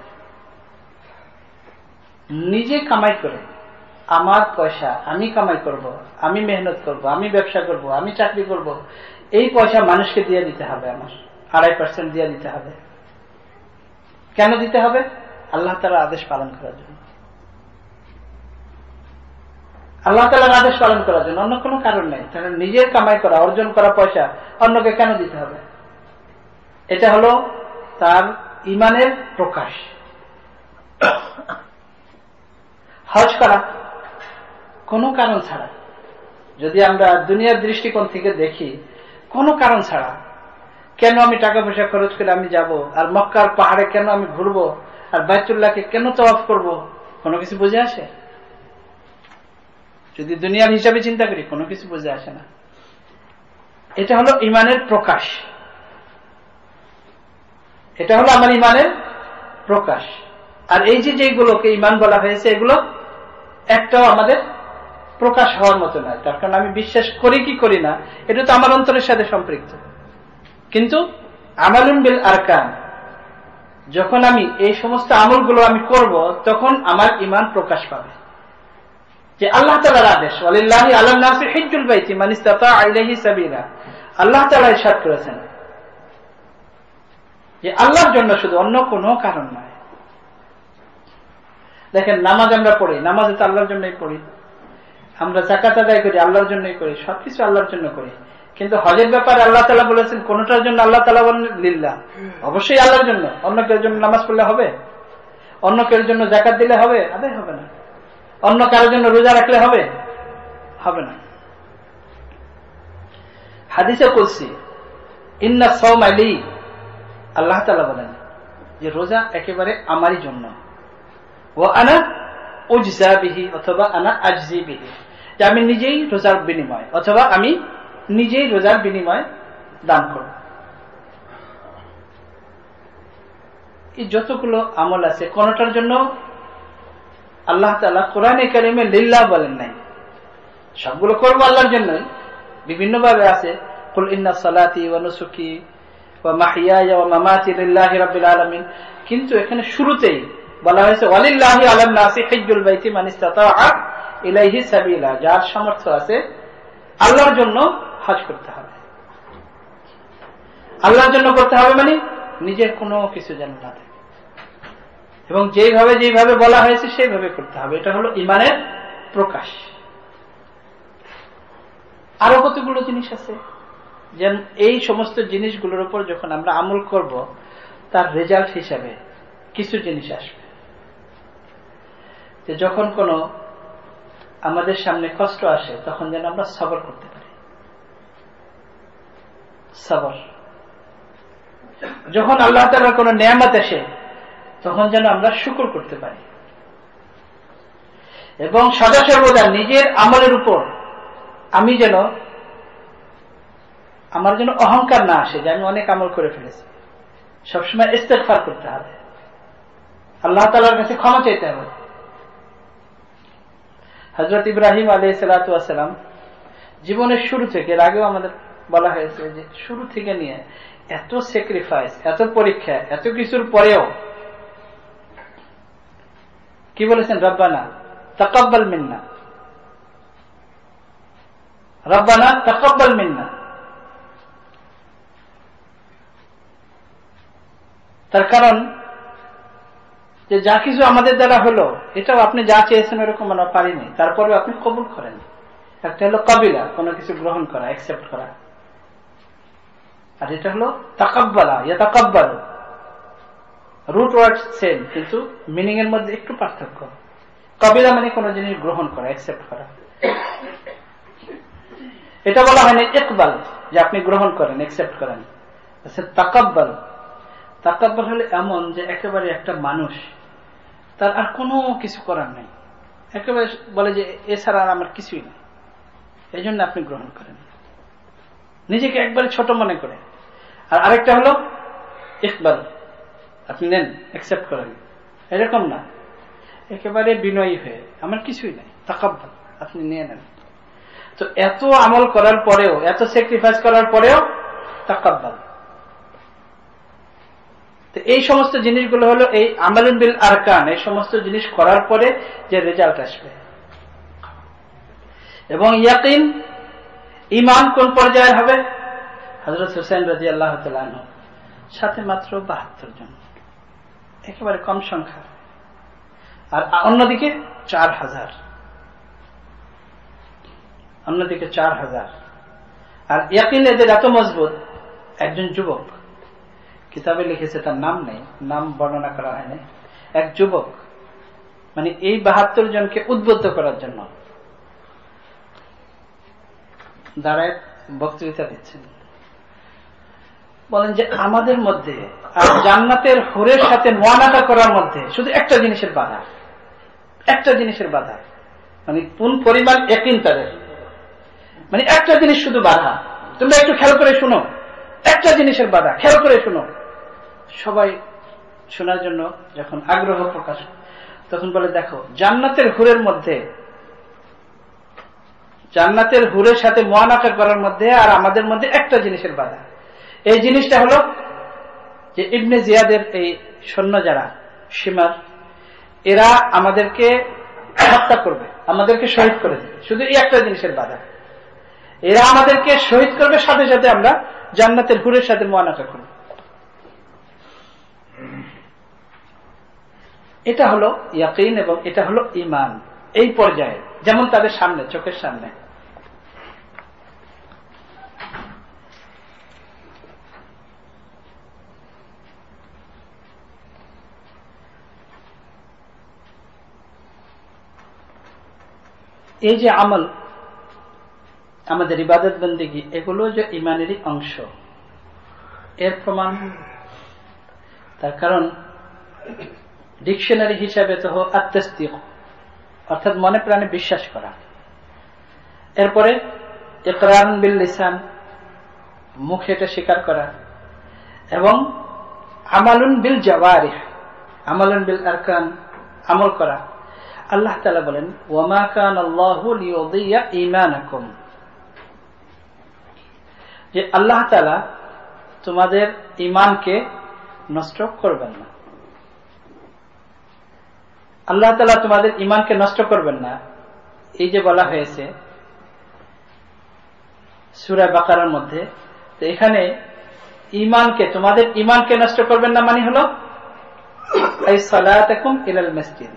নিজে কামাই করে, আমার পয়সা আমি কামাই করব, আমি মেহনত করব, আমি ব্যবসা করব, আমি চাকরি করব, এই পয়সা মানুষকে দিয়ে দিতে হবে, আমার 2.5% দিয়ে দিতে হবে। কেন দিতে হবে? আল্লাহ তাআলার আদেশ পালন করার জন্য, আল্লাহ তাআলার আদেশ পালন করার জন্য, অন্য কোনো কারণ নেই। তাহলে নিজের কামাই করা, অর্জন করা পয়সা অন্যকে কেন দিতে হবে? এটা হলো তার ঈমানের প্রকাশ। হজ করা কোনো কারণ ছাড়া, যদি আমরা দুনিয়ার দৃষ্টিকোণ থেকে দেখি, কোনো কারণ ছাড়া, কেন আমি টাকা পয়সা খরচ করে আমি যাব, আর মক্কার পাহাড়ে কেন আমি ঘুরবো, আর বাইতুল্লাহকে কেন তাওয়াফ করব, কোনো কিছু বুঝে আসে? যদি দুনিয়ার হিসাবে চিন্তা করি কোনো কিছু বুঝে আসে না। এটা হলো ঈমানের প্রকাশ, এটা হলো আমার ঈমানের প্রকাশ। আর এই যে যেগুলোকে ঈমান বলা হয়েছে এগুলো একটাও আমাদের প্রকাশ হওয়ার মতো নয়। তার কারণ আমি বিশ্বাস করি কি করি না এটা তো আমার অন্তরের সাথে সম্পৃক্ত। কিন্তু আমালুন বিল আরকান, যখন আমি এই সমস্ত আমলগুলো আমি করব তখন আমার ঈমান প্রকাশ পাবে। যে আল্লাহ তাআলার আদেশ, ওয়ালিল্লাহি আলান নাসি হিজ্জুল বাইতি মান ইসতাতা ইলাইহি সাবিলা, আল্লাহ তাআলা ইরশাদ করেছেন যে আল্লাহর জন্য শুধু, অন্য কোনো কারণ নয়। দেখেন নামাজ আমরা পড়ি, নামাজে তো আল্লাহর জন্যই পড়ি, আমরা যাকাত আদায় করি আল্লাহর জন্যই করি, সবকিছু আল্লাহর জন্য করি। কিন্তু হজের ব্যাপারে আল্লাহ তাআলা বলেছেন কোনটার জন্য আল্লাহ তাআলা বলেন লিল্লাহ, অবশ্যই আল্লাহর জন্য। অন্য কেউ জন্য নামাজ পড়লে হবে? অন্য কেউ জন্য যাকাত দিলে হবে? আদায় হবে না। অন্য কারোর জন্য রোজা রাখলে হবে? হবে না। হাদিসে কুদসি, ইন্না সাওমা লি, আল্লাহ তাআলা বলেন যে রোজা একেবারে আমারই জন্য। ওয়া আনা উজজা বিহি, অথবা আনা আজজি বিহি, যে আমি নিজেই রোজার বিনিময়, অথবা আমি নিজেই রোজার বিনিময় দান করব। এই যতগুলো আমল আছে কোনটার জন্য আল্লাহ তাআলা কোরআনে কারিমে লিল্লাহ বলেন নাই। সবগুলো করবো আল্লাহর জন্যই, বিভিন্ন ভাবে আছে, কুল ইন্না সালাতি ওয়া নুসুকি ওয়া মাহইয়ায়া ওয়া মামাতি লিল্লাহি রাব্বিল আলামিন। কিন্তু এখানে শুরুতেই বলা হয়েছে ওয়ালিল্লাহি আলান নাসি হিজ্জুল বাইতি মান ইসতাতা ইলাইহি সাবিলা, যার সামর্থ্য আছে আল্লাহর জন্য হজ করতে হবে। আল্লাহর জন্য করতে হবে মানে নিজের কোনো কিছু যেন না থাকে, এবং যেভাবে বলা হয়েছে সেইভাবে করতে হবে। এটা হলো ঈমানের প্রকাশ। আরো কতগুলো জিনিস আছে, যেন এই সমস্ত জিনিসগুলোর উপর যখন আমরা আমল করব তার রেজাল্ট হিসাবে কিছু জিনিস আসবে। যে যখন কোনো আমাদের সামনে কষ্ট আসে তখন যেন আমরা সবর করতে পারি। সবর। যখন আল্লাহ তাআলার কোনো নেয়ামত আসে তখন যেন আমরা শুকর করতে পারি, এবং সদা সর্বদা নিজের আমলের উপর আমার যেন অহংকার না আসে যে আমি অনেক আমল করে ফেলেছি। সবসময় ইস্তেগফার করতে হবে, আল্লাহ তাআলার কাছে ক্ষমা চাইতে হবে। হযরত ইব্রাহিম আলাইহিস সালাতু ওয়াস সালাম জীবনের শুরু থেকে, এর আগেও আমাদের বলা হয়েছে যে শুরু থেকে নিয়ে এত স্যাক্রিফাইস, এত পরীক্ষা, এত কিছুর পরেও কি বলেছেন? রব্বানা তাকাব্বাল মিন্না, রব্বানা তাকাব্বাল মিন্না। তার কারণ যে যা কিছু আমাদের দ্বারা হলো এটাও আপনি যা চেয়েছেন এরকম আমরা পারিনি, তারপরে আপনি কবুল করেন। একটা হলো কাবিলা, কোনো কিছু গ্রহণ করা, অ্যাকসেপ্ট করা, আর এটা হলো তাকাব্বালা, ইয়াতাকাব্বালু। রুট ওয়ার্ড সেম, কিন্তু মিনিং এর মধ্যে একটু পার্থক্য। কাবিলা মানে কোনো জিনিস গ্রহণ করা, অ্যাকসেপ্ট করা। এটা বলা হয়নি ইকবাল, যে আপনি গ্রহণ করেন, অ্যাকসেপ্ট করেন। তাকাব্বাল, তাকাব্বাল হলে এমন যে একেবারে একটা মানুষ তার আর কোনো কিছু করার নেই, একেবারে বলে যে এছাড়া আর আমার কিছুই নেই, এই জন্য আপনি গ্রহণ করেন, নিজেকে একবারে ছোট মনে করে। আর আরেকটা হলো ইকবাল, আপনি নেন, অ্যাকসেপ্ট করেন, এরকম না, একেবারে বিনয়ী হয়ে আমার কিছুই নেই, তাকাব্বাল, আপনি নিয়ে নেন। তো এত আমল করার পরেও, এত স্যাক্রিফাইস করার পরেও তাকাব্বাল। তো এই সমস্ত জিনিসগুলো হলো এই আমালুন বিল আরকান, এই সমস্ত জিনিস করার পরে যে রেজাল্ট আসবে। এবং ইয়াকিন, ঈমান কোন পর্যায়ে হবে? হযরত হুসাইন রাদিয়াল্লাহু তাআলা আনহু সাথে মাত্র 72 জন, একেবারে কম সংখ্যা। আর অন্যদিকে 4000, অন্যদিকে 4000। আর ইয়াকিন এদের এত মজবুত, একজন যুবক কিতাবে লিখেছে, তার নাম নেই, নাম বর্ণনা করা হয়নি, এক যুবক মানে এই 72 জনকে উদ্বুদ্ধ করার জন্য দাঁড়ায় বক্তৃতা দিচ্ছেন। বলেন যে আমাদের মধ্যে আর জান্নাতের হুরের সাথে মুআনাকা করার মধ্যে শুধু একটা জিনিসের বাধা, একটা জিনিসের বাধা, মানে কোন পরিমাণ ইয়াকিন তাদের, মানে একটা জিনিস শুধু বাধা। তোমরা একটু খেয়াল করে শুনো, একটা জিনিসের বাধা, খেয়াল করে শুনো। সবাই শোনার জন্য যখন আগ্রহ প্রকাশ, তখন বলে দেখো জান্নাতের হুরের মধ্যে, জান্নাতের হুরের সাথে মুআনাকা করার মধ্যে আর আমাদের মধ্যে একটা জিনিসের বাধা। এই জিনিসটা হলো যে ইবনে জিয়াদের এই সৈন্য যারা সীমার, এরা আমাদেরকে হত্যা করবে, আমাদেরকে শহীদ করে দেবে, শুধু এই একটা জিনিসের বাধা, এরা আমাদেরকে শহীদ করবে, সাথে সাথে আমরা জান্নাতের হুরের সাথে মুআনাকা করব। এটা হলো ইয়াকিন এবং এটা হলো ঈমান এই পর্যায়ে, যেমন তাদের সামনে, চোখের সামনে। এই যে আমল, আমাদের ইবাদত বন্দেগী, এগুলো যে ঈমানেরই অংশ, এর প্রমাণ। তার কারণ ডিকশনারি হিসাবে তো আত-তাসদীক, অর্থাৎ মনে প্রাণে বিশ্বাস করা। এরপরে ইকরারুন বিল লিসান, মুখে এটা স্বীকার করা, এবং আমালুন বিল জাওয়ারিহ, আমালুন বিল আরকান, আমল করা। আল্লাহ তাআলা বলেন ওয়ামা কানাল্লাহু লিইউযিয়া ঈমানাকুম, যে আল্লাহ তাআলা তোমাদের ঈমানকে নষ্ট করবেন না। আল্লাহ তাআলা তোমাদের ঈমানকে নষ্ট করবেন না, এই যে বলা হয়েছে সূরা বাকারার মধ্যে, তো এখানে ঈমানকে, তোমাদের ঈমানকে নষ্ট করবেন না মানে হলো আই সালাতাকুম ইলাল মসজিদ,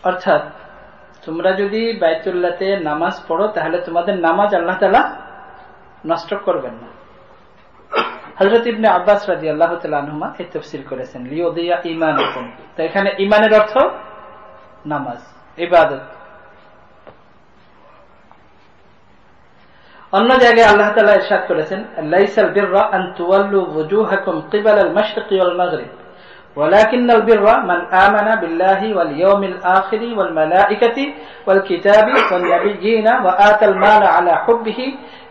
অর্থাৎ তোমরা যদি বাইতুল্লাহতে নামাজ পড়ো তাহলে তোমাদের নামাজ আল্লাহ তাআলা নষ্ট করবেন না। হযরত ইবনে আব্বাস রাদিয়াল্লাহু তাআলা আনহুমা এই তাফসীর করেছেন লিউযিয়া ঈমানাকুম, তো এখানে ঈমানের অর্থ নামাজ, ইবাদত। অন্য জায়গায় আল্লাহ তাআলা ইরশাদ করেছেন লাইসাল বিররা আন তুওয়াল্লু ওয়ুজুহাকুম কিবালাল মাশরিকি ওয়াল মাগরিব ওয়ালাকিন্নাল বিররা মান আমানা বিল্লাহি ওয়াল ইয়াউমিল আখির ওয়াল মালাইকাতি ওয়াল কিতাবি ওয়ান নাবিয়্যিনা ওয়া আতাল মালা আলা হুব্বিহি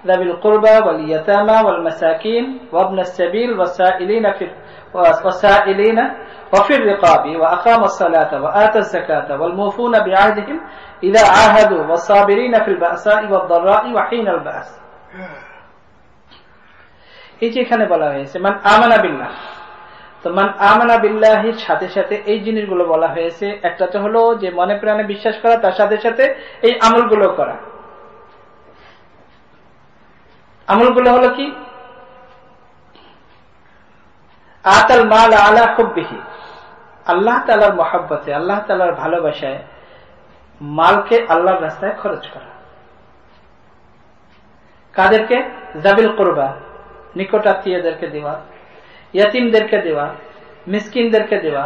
যাবিল কুরবা ওয়াল ইয়াতামা ওয়াল মাসাকিন ওয়া ইবনাস সাবিল ওয়াসাইলিনা وفي الرقاب وأقام الصلاة وآتى الزكاة والموفون بعهدهم إذا عاهدوا والصابرين في البأساء والضراء وحين البأس। এই যে এখানে বলা হয়েছে মান আমানা বিল্লাহ, তো মান আমানা বিল্লাহির সাথে সাথে এই জিনিসগুলো বলা হয়েছে। একটা তো হলো যে মনে প্রাণে বিশ্বাস করা, তার সাথে সাথে এই আমলগুলো করা। আমলগুলো হলো কি? আতাল মাল আলা হুব্বিহি, আল্লাহ তাআলার মহব্বতে, আল্লাহ তাআলার ভালোবাসায় মালকে আল্লাহর রাস্তায় খরচ করা। কাদেরকে? যাবিল কুরবা, নিকট আত্মীয়দেরকে দেওয়া, ইয়াতিমদেরকে দেওয়া, মিসকিনদেরকে দেওয়া,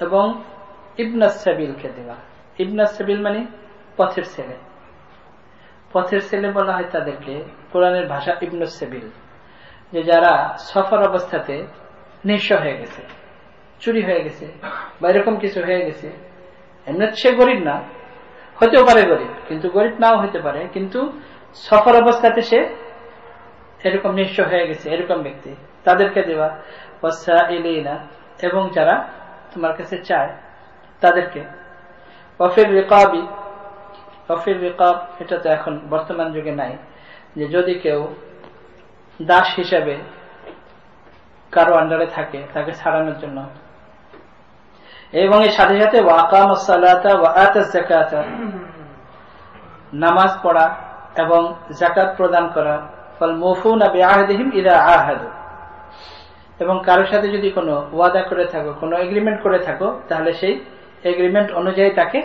এবং ইবনাস সাবিলকে দেওয়া। ইবনাস সাবিল মানে পথের ছেলে। পথের ছেলে বলা হয় তাদেরকে, কোরআনের ভাষা ইবনুস সাবিল, যে যারা সফর অবস্থাতে নিঃস্ব হয়ে গেছে, চুরি হয়ে গেছে বা এরকম কিছু হয়ে গেছে। এমনি সে গরিব না, হতেও পারে গরিব, কিন্তু গরিব নাও হতে পারে, কিন্তু সফর অবস্থাতে সে এরকম নিঃস্ব হয়ে গেছে, এরকম ব্যক্তি, তাদেরকে দেওয়া। ওয়াসাইলিনা, এবং যারা তোমার কাছে চায় তাদেরকে। ওয়াফির রিকাবি, ওয়াফির রিকাব, এটা তো এখন বর্তমান যুগে নাই, যে যদি কেউ দাস হিসাবে কারো আন্ডারে থাকে তাকে ছাড়ানোর জন্য। এবং এর সাথে সাথে ওয়াকামাস সালাতা ওয়া আতাজ যাকাতা, নামাজ পড়া এবং যাকাত প্রদান করা। ফাল মুফুনা বিআহদিহিম ইযা আহাদু, এবং কারোর সাথে যদি কোনো ওয়াদা করে থাকো, কোনো এগ্রিমেন্ট করে থাকো, তাহলে সেই এগ্রিমেন্ট অনুযায়ী তাকে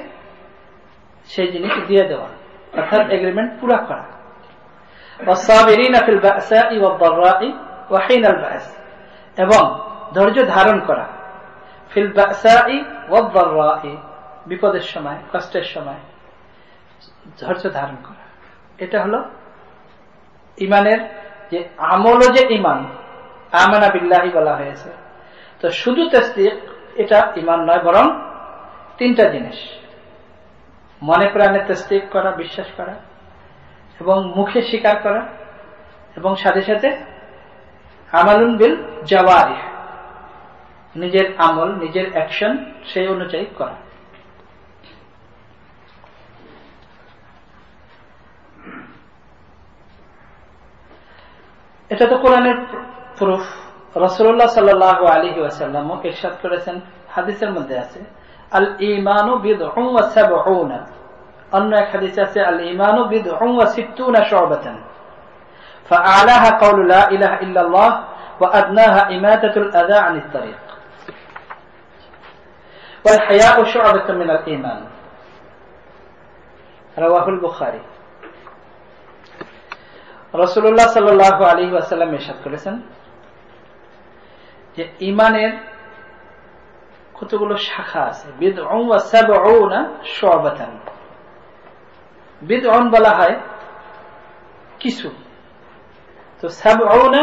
সেই জিনিস দিয়ে দেওয়া, অর্থাৎ এগ্রিমেন্ট পুরা করা। ওয়াসাবিরিনা ফিল বাসাই ওয়াদ দাররাই ওয়া হিনাল বাস, এবং ধৈর্য ধারণ করা। ফিল বাসাই ওয়াদ দাররাই, বিপদের সময়, কষ্টের সময় ধৈর্য ধারণ করা। এটা হলো ইমানের যে আমল, যে ইমান, আমানা বিল্লাহি বলা হয়েছে। তো শুধু তাসদীক এটা ইমান নয়, বরং তিনটা জিনিস: মনে প্রাণে তাসদীক করা, বিশ্বাস করা, এবং মুখে স্বীকার করা, এবং সাথে সাথে আমালুন বিল জাওয়ারিহ, নিজের আমল, নিজের অ্যাকশন সেই অনুযায়ী করা। এটা তো কোরআনের প্রুফ। রাসূলুল্লাহ সাল্লাল্লাহু আলাইহি ওয়াসাল্লাম ইরশাদ করেছেন, হাদিসের মধ্যে আছে, আল ঈমানু বিদউন ওয়া সাবউনা, অন্য এক হাদিসে আছে আল ঈমানু বিদউন ওয়া সিত্তুনা শু'বাতান ফাআলাহা কাউলু লা ইলাহা ইল্লাল্লাহ ওয়া আদনাহা ইমাতাতুল আযা আনিত তারিক ওয়াল হায়াউ শু'বাতুন মিনাল ঈমান, রাওয়াহুল বুখারী। রাসূলুল্লাহ সাল্লাল্লাহু আলাইহি ওয়াসাল্লাম ইরশাদ করেছেন যে ঈমানের কতগুলো শাখা আছে, বিদউন ওয়া সাবউনা শু'বাতান। বিদউন বলা হয় কিছু, তো সাবউনা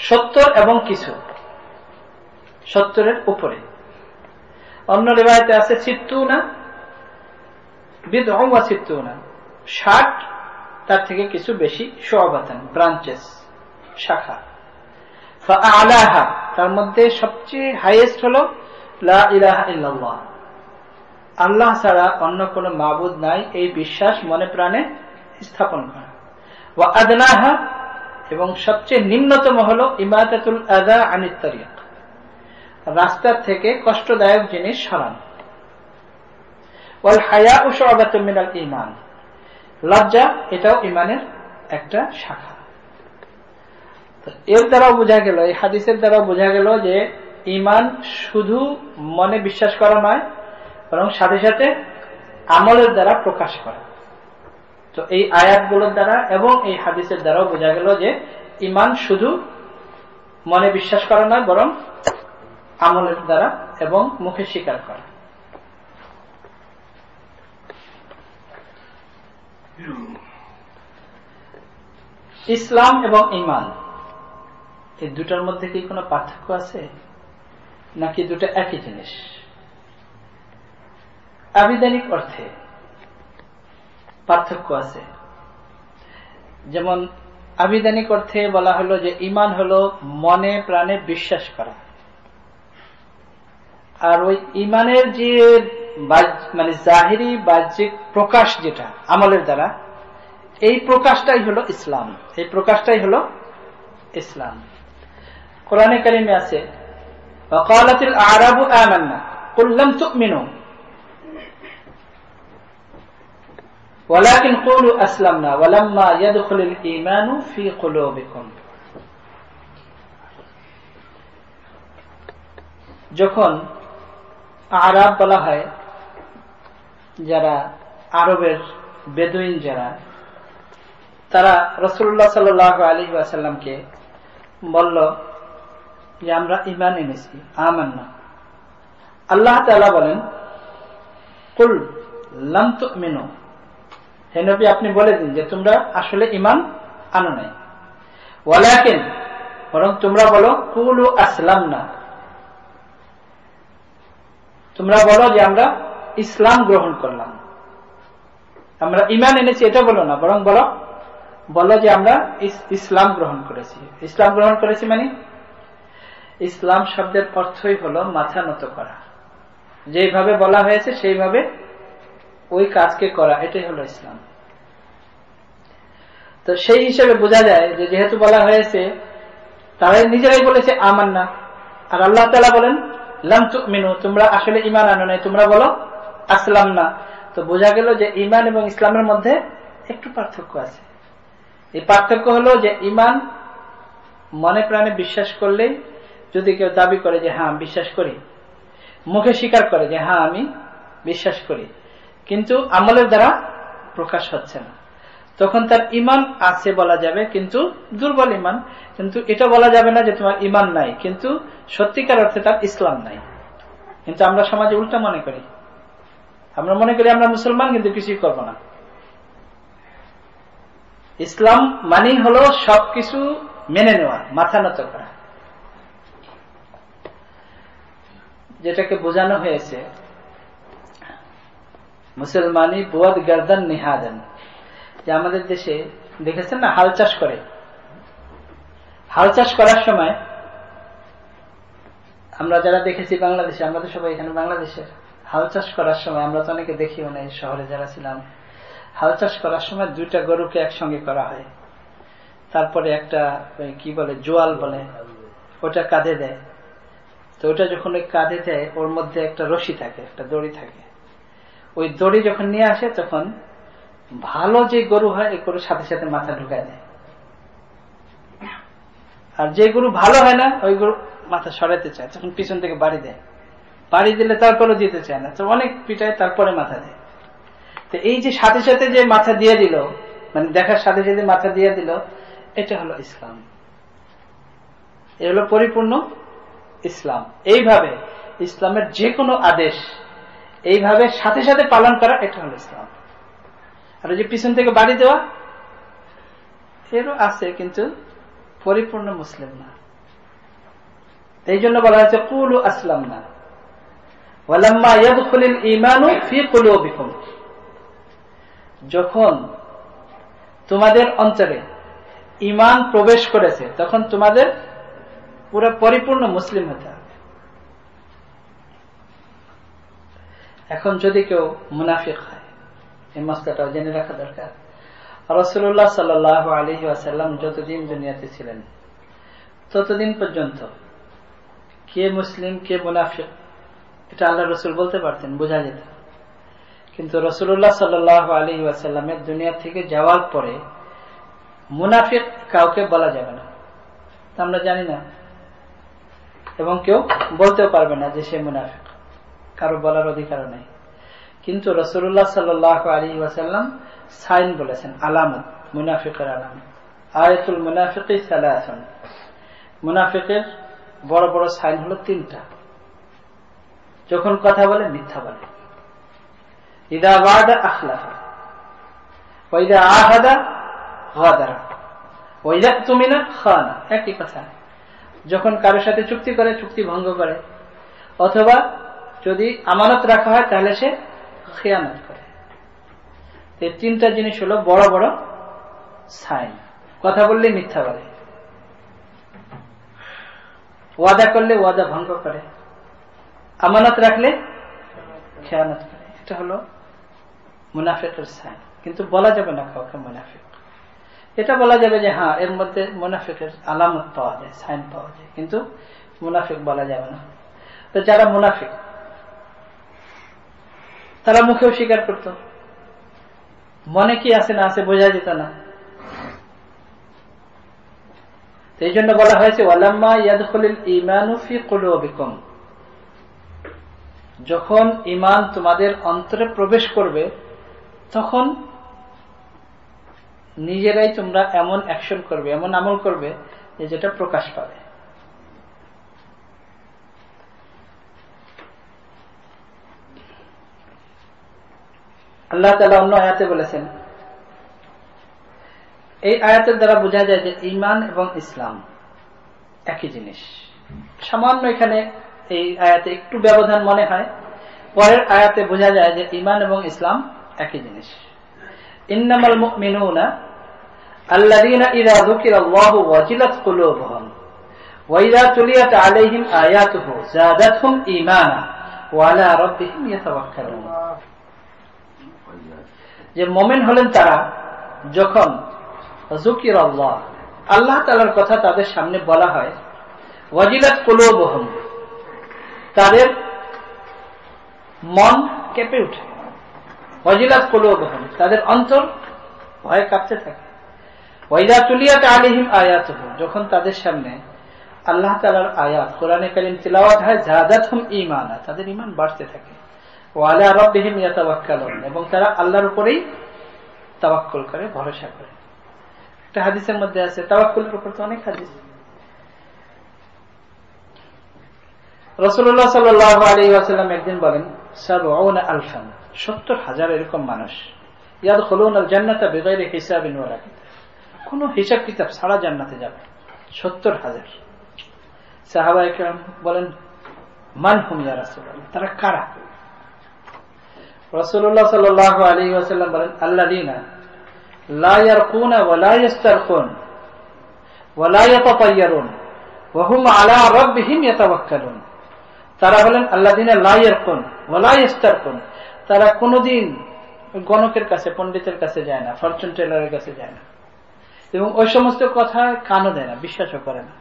70 এবং কিছু, 70-এর উপরে। অন্য রিওয়ায়াতে আছে সিত্তুনা, বিদউন ওয়া সিত্তুনা 60, তার থেকে কিছু বেশি, শু'বাতান ব্রাঞ্চেস, শাখা। ফাআলাহা, তার মধ্যে সবচেয়ে হাইয়েস্ট হলো লা ইলাহা ইল্লাল্লাহ, আল্লাহ ছাড়া অন্য কোনো মাবুদ নাই, এই বিশ্বাস মনে প্রাণে স্থাপন করা। ওয়া আদনাহা, এবং সবচেয়ে নিম্নতম হলো ইমাতাতুল আযা আনিত তারিক, রাস্তা থেকে কষ্টদায়ক জিনিস সরানো। ওয়াল হায়াউ শু'বাতুন মিনাল ঈমান, লজ্জা এটাও ঈমানের একটা শাখা। এর দ্বারাও বোঝা গেল, এই হাদিসের দ্বারাও বোঝা গেল যে ঈমান শুধু মনে বিশ্বাস করা নয়, বরং সাথে সাথে আমলের দ্বারা প্রকাশ করা। তো এই আয়াতগুলোর দ্বারা এবং এই হাদিসের দ্বারাও বোঝা গেল যে ঈমান শুধু মনে বিশ্বাস করা নয়, বরং আমলের দ্বারা এবং মুখে স্বীকার করা। ইসলাম এবং ঈমান এই দুটার মধ্যে কি কোনো পার্থক্য আছে, নাকি দুটো একই জিনিস? আবিধানিক অর্থে পার্থক্য আছে। যেমন আবিধানিক অর্থে বলা হলো যে ঈমান হলো মনে প্রাণে বিশ্বাস করা, আর ওই ঈমানের যে মানে জাহিরি বাহ্যিক প্রকাশ যেটা আমলের দ্বারা, এই প্রকাশটাই হলো ইসলাম, এই প্রকাশটাই হলো ইসলাম। কোরআনে কারিমে আছে, ওয়াকালাতিল আ'রাবু আমান্না কুল লাম তু'মিনু ওয়ালাকিন কুলু আসলামনা ওয়ালাম্মা ইয়াদখুলুল ঈমানু ফি কুলুবিকুম। যখন আরাব বলা হয়, যারা আরবের বেদুইন যারা, তারা রাসূলুল্লাহ সাল্লাল্লাহু আলাইহি ওয়াসাল্লামকে বলল যে আমরা ঈমান এনেছি, আমান্না। আল্লাহ তাআলা বলেন, কুল লাম তু'মিনু, হে নবী আপনি বলে দিন যে তোমরা আসলে ঈমান আনো নাই, ওয়ালাকিন, বরং তোমরা বলো কুলু আসলামনা, তোমরা বলো যে আমরা ইসলাম গ্রহণ করলাম। আমরা ঈমান এনেছি এটা বলো না, বরং বলো যে আমরা ইসলাম গ্রহণ করেছি। ইসলাম গ্রহণ করেছি মানে ইসলাম শব্দের অর্থই হলো মাথা নত করা, যেভাবে বলা হয়েছে সেইভাবে ওই কাজকে করা, এটাই হলো ইসলাম। তো সেই হিসেবে বোঝা যায় যে যেহেতু বলা হয়েছে, তারাই নিজেরাই বলেছে আমান্না, আর আল্লাহ তাআলা বলেন লাম তু'মিনু, তোমরা আসলে ঈমান আনো নাই, তোমরা বলো আসলাম না। তো বোঝা গেল যে ঈমান এবং ইসলামের মধ্যে একটু পার্থক্য আছে। এই পার্থক্য হলো যে ঈমান মনে প্রাণে বিশ্বাস করলেই, যদি কেউ দাবি করে যে হ্যাঁ বিশ্বাস করি, মুখে স্বীকার করে যে হ্যাঁ আমি বিশ্বাস করি, কিন্তু আমলের দ্বারা প্রকাশ হচ্ছে না, তখন তার ঈমান আছে বলা যাবে, কিন্তু দুর্বল ঈমান। কিন্তু এটা বলা যাবে না যে তোমার ঈমান নাই, কিন্তু সত্যিকার অর্থে তার ইসলাম নাই। কিন্তু আমরা সমাজে উল্টা মনে করি, আমরা মনে করি আমরা মুসলমান কিন্তু কিছুই করব না। ইসলাম মানেই হলো সবকিছু মেনে নেওয়া, মাথা নত করা। যেটাকে বোঝানো হয়েছে মুসলমানি বুয়াদ গার্দান নিহাদান, যে আমাদের দেশে দেখেছেন না হাল চাষ করে, হাল চাষ করার সময় আমরা যারা দেখেছি বাংলাদেশে, আমরা তো সবাই এখানে বাংলাদেশের, হাল চাষ করার সময় আমরা তো অনেকে দেখি, মানে শহরে যারা ছিলাম, হাল চাষ করার সময় দুইটা গরুকে একসঙ্গে করা হয়। তারপরে একটা কি বলে জোয়াল বলে, ওটা কাঁধে দেয়। তো ওটা যখন ওই কাঁধে দেয়, ওর মধ্যে একটা রশি থাকে, একটা দড়ি থাকে। ওই দড়ি যখন নিয়ে আসে, তখন ভালো যে গরু হয় এই গরুর সাথে সাথে মাথা ঢুকায় দেয়, আর যে গরু ভালো হয় না ওই গরু মাথা সরাইতে চায়, তখন পিছন থেকে বাড়ি দেয়। বাড়ি দিলে তারপরে দিতে চায় না, তো অনেক পিটায়, তারপরে মাথা দেয়। তো এই যে সাথে সাথে যে মাথা দিয়ে দিল, মানে দেখার সাথে সাথে মাথা দিয়ে দিল, এটা হলো ইসলাম। এ হলো পরিপূর্ণ ইসলাম। এইভাবে ইসলামের যে কোনো আদেশ এইভাবে সাথে সাথে পালন করা, এটা হলো ইসলাম। আর যে পিছন থেকে বাড়ি দেওয়া, এরও আছে, কিন্তু পরিপূর্ণ মুসলিম না। এই জন্য বলা হয়েছে কুলু আসলাম না ওয়ালাম্মা ইয়াদখুলুল ঈমানু ফি কুলুবিকুম। যখন তোমাদের অন্তরে ঈমান প্রবেশ করেছে, তখন তোমাদের পুরো পরিপূর্ণ মুসলিম হতে হবে। এখন যদি কেউ মুনাফিক হয়, এই মাসলাটাও জেনে রাখা দরকার। রাসূলুল্লাহ সাল্লাল্লাহু আলাইহি ওয়াসাল্লাম যতদিন দুনিয়াতে ছিলেন, ততদিন পর্যন্ত কে মুসলিম কে মুনাফিক এটা আল্লাহ রসুল বলতে পারতেন, বোঝা যেত। কিন্তু রাসূলুল্লাহ সাল্লাল্লাহু আলাইহি ওয়াসাল্লামের দুনিয়া থেকে যাওয়ার পরে মুনাফিক কাউকে বলা যাবে না, আমরা জানি না, এবং কেউ বলতেও পারবে না যে সে মুনাফিক, কারো বলার অধিকার নেই। কিন্তু রাসূলুল্লাহ সাল্লাল্লাহু আলাইহি ওয়াসাল্লাম সাইন বলেছেন, আলামত, মুনাফিকের আলামত। আয়াতুল মুনাফিকি সালাসুন, মুনাফিকের বড় বড় সাইন হলো 3টা। যখন কথা বলে মিথ্যা বলে, ইদা ওয়াদা আখলাফা, ওয়া ইদা আহাদা গাদারা, ওয়া ইদা তুমিনা খানা। একই কথা, যখন কারোর সাথে চুক্তি করে চুক্তি ভঙ্গ করে, অথবা যদি আমানত রাখা হয় তাহলে সে খেয়ানত করে। এই 3টা জিনিস হলো বড় বড় সাইন। কথা বললে মিথ্যা বলে, ওয়াদা করলে ওয়াদা ভঙ্গ করে, আমানত রাখলে খেয়ানত করে। এটা হলো মুনাফিকের সাইন। কিন্তু বলা যাবে না কাউকে মুনাফিক। এটা বলা যাবে যে হ্যাঁ, এর মধ্যে মুনাফিকের আলামত পাওয়া যায়, সাইন পাওয়া যায়, কিন্তু মুনাফিক বলা যাবে না। তো যারা মুনাফিক তারা মুখেও স্বীকার করত, মনে কি আছে না আছে বোঝা যেত না। এই জন্য বলা হয়েছে ওয়ালাম্মা ইয়াদখুলুল ঈমানু ফি কুলুবিকুম, যখন ঈমান তোমাদের অন্তরে প্রবেশ করবে, তখন নিজেরাই তোমরা এমন অ্যাকশন করবে, এমন আমল করবে যে যেটা প্রকাশ পাবে। আল্লাহ তাআলা অন্য আয়াতে বলেছেন, এই আয়াতের দ্বারা বোঝা যায় যে ঈমান এবং ইসলাম একই জিনিস। সামান্য এখানে এই আয়াতে একটু ব্যবধান মনে হয়, পরের আয়াতে বোঝা যায় যে ঈমান এবং ইসলাম একই জিনিস। ইন্নামাল মুমিনুনা আল্লাযীনা ইযা যুকিরাল্লাহু ওয়াজিলাত কুলুবুহুম ওয়া ইযা তুলিয়াত আলাইহিম আয়াতুহু যাদাতহুম ঈমানা ওয়া আলা রাব্বিহিম ইয়াতাওয়াক্কালুন। যে মুমিন হলেন তারা যখন যুকিরাল্লাহ, আল্লাহ তাআলার কথা তাদের সামনে বলা হয়, ওয়াজিলাত কুলুবুহুম, তাদের মন কেঁপে ওঠে, ওয়াজিলাত কুলুবুহুম, তাদের অন্তর ভয়ে কাঁপতে থাকে। ওয়া ইযা তুলিয়াত আলাইহিম আয়াতুহু, যখন তাদের সামনে আল্লাহ তাআলার আয়াত কোরআনে কারীম তিলাওয়াত হয়, যাদাতহুম ঈমানা, তাদের ঈমান বাড়তে থাকে। ওয়া আলা রাব্বিহিম ইয়াতাওয়াক্কালুন, এবং তারা আল্লাহর উপরেই তাওয়াক্কুল করে, ভরসা করে। একটা হাদিসের মধ্যে আছে, তাওয়াক্কুলের উপর তো অনেক হাদিস। রাসূলুল্লাহ সাল্লাল্লাহু আলাইহি ওয়াসাল্লাম একদিন বলেন, 70,000 এরকম মানুষ ইয়াদখুলুনাল জান্নাতা বিগাইরি হিসাবিন ওয়ালা কিতাব, কোনো হিসাব কিতাব ছাড়া জান্নাতে যাবে। 70,000। সাহাবায়ে কেরাম বলেন, মান হুম ইয়া রাসূলুল্লাহ, তারা কারা? রাসূলুল্লাহ সাল্লাল্লাহু আলাইহি ওয়াসাল্লাম বলেন, আল্লাযীনা লা ইয়ারকুনা ওয়া লা ইস্তারকুন ওয়া লা ইয়াতাতায়্যারুন ওয়া হুম আলা রাব্বিহিম ইয়াতাওয়াক্কালুন। তারা হলেন আল্লাযীনা লা ইয়ারকুন ওয়া লা ইস্তারকুন, তারা কোনদিন গণকের কাছে, পণ্ডিতের কাছে যায় না, ফরচুন টেলারের কাছে যায় না, এবং ওই সমস্ত কথা কানও দেয় না, বিশ্বাসও করে না।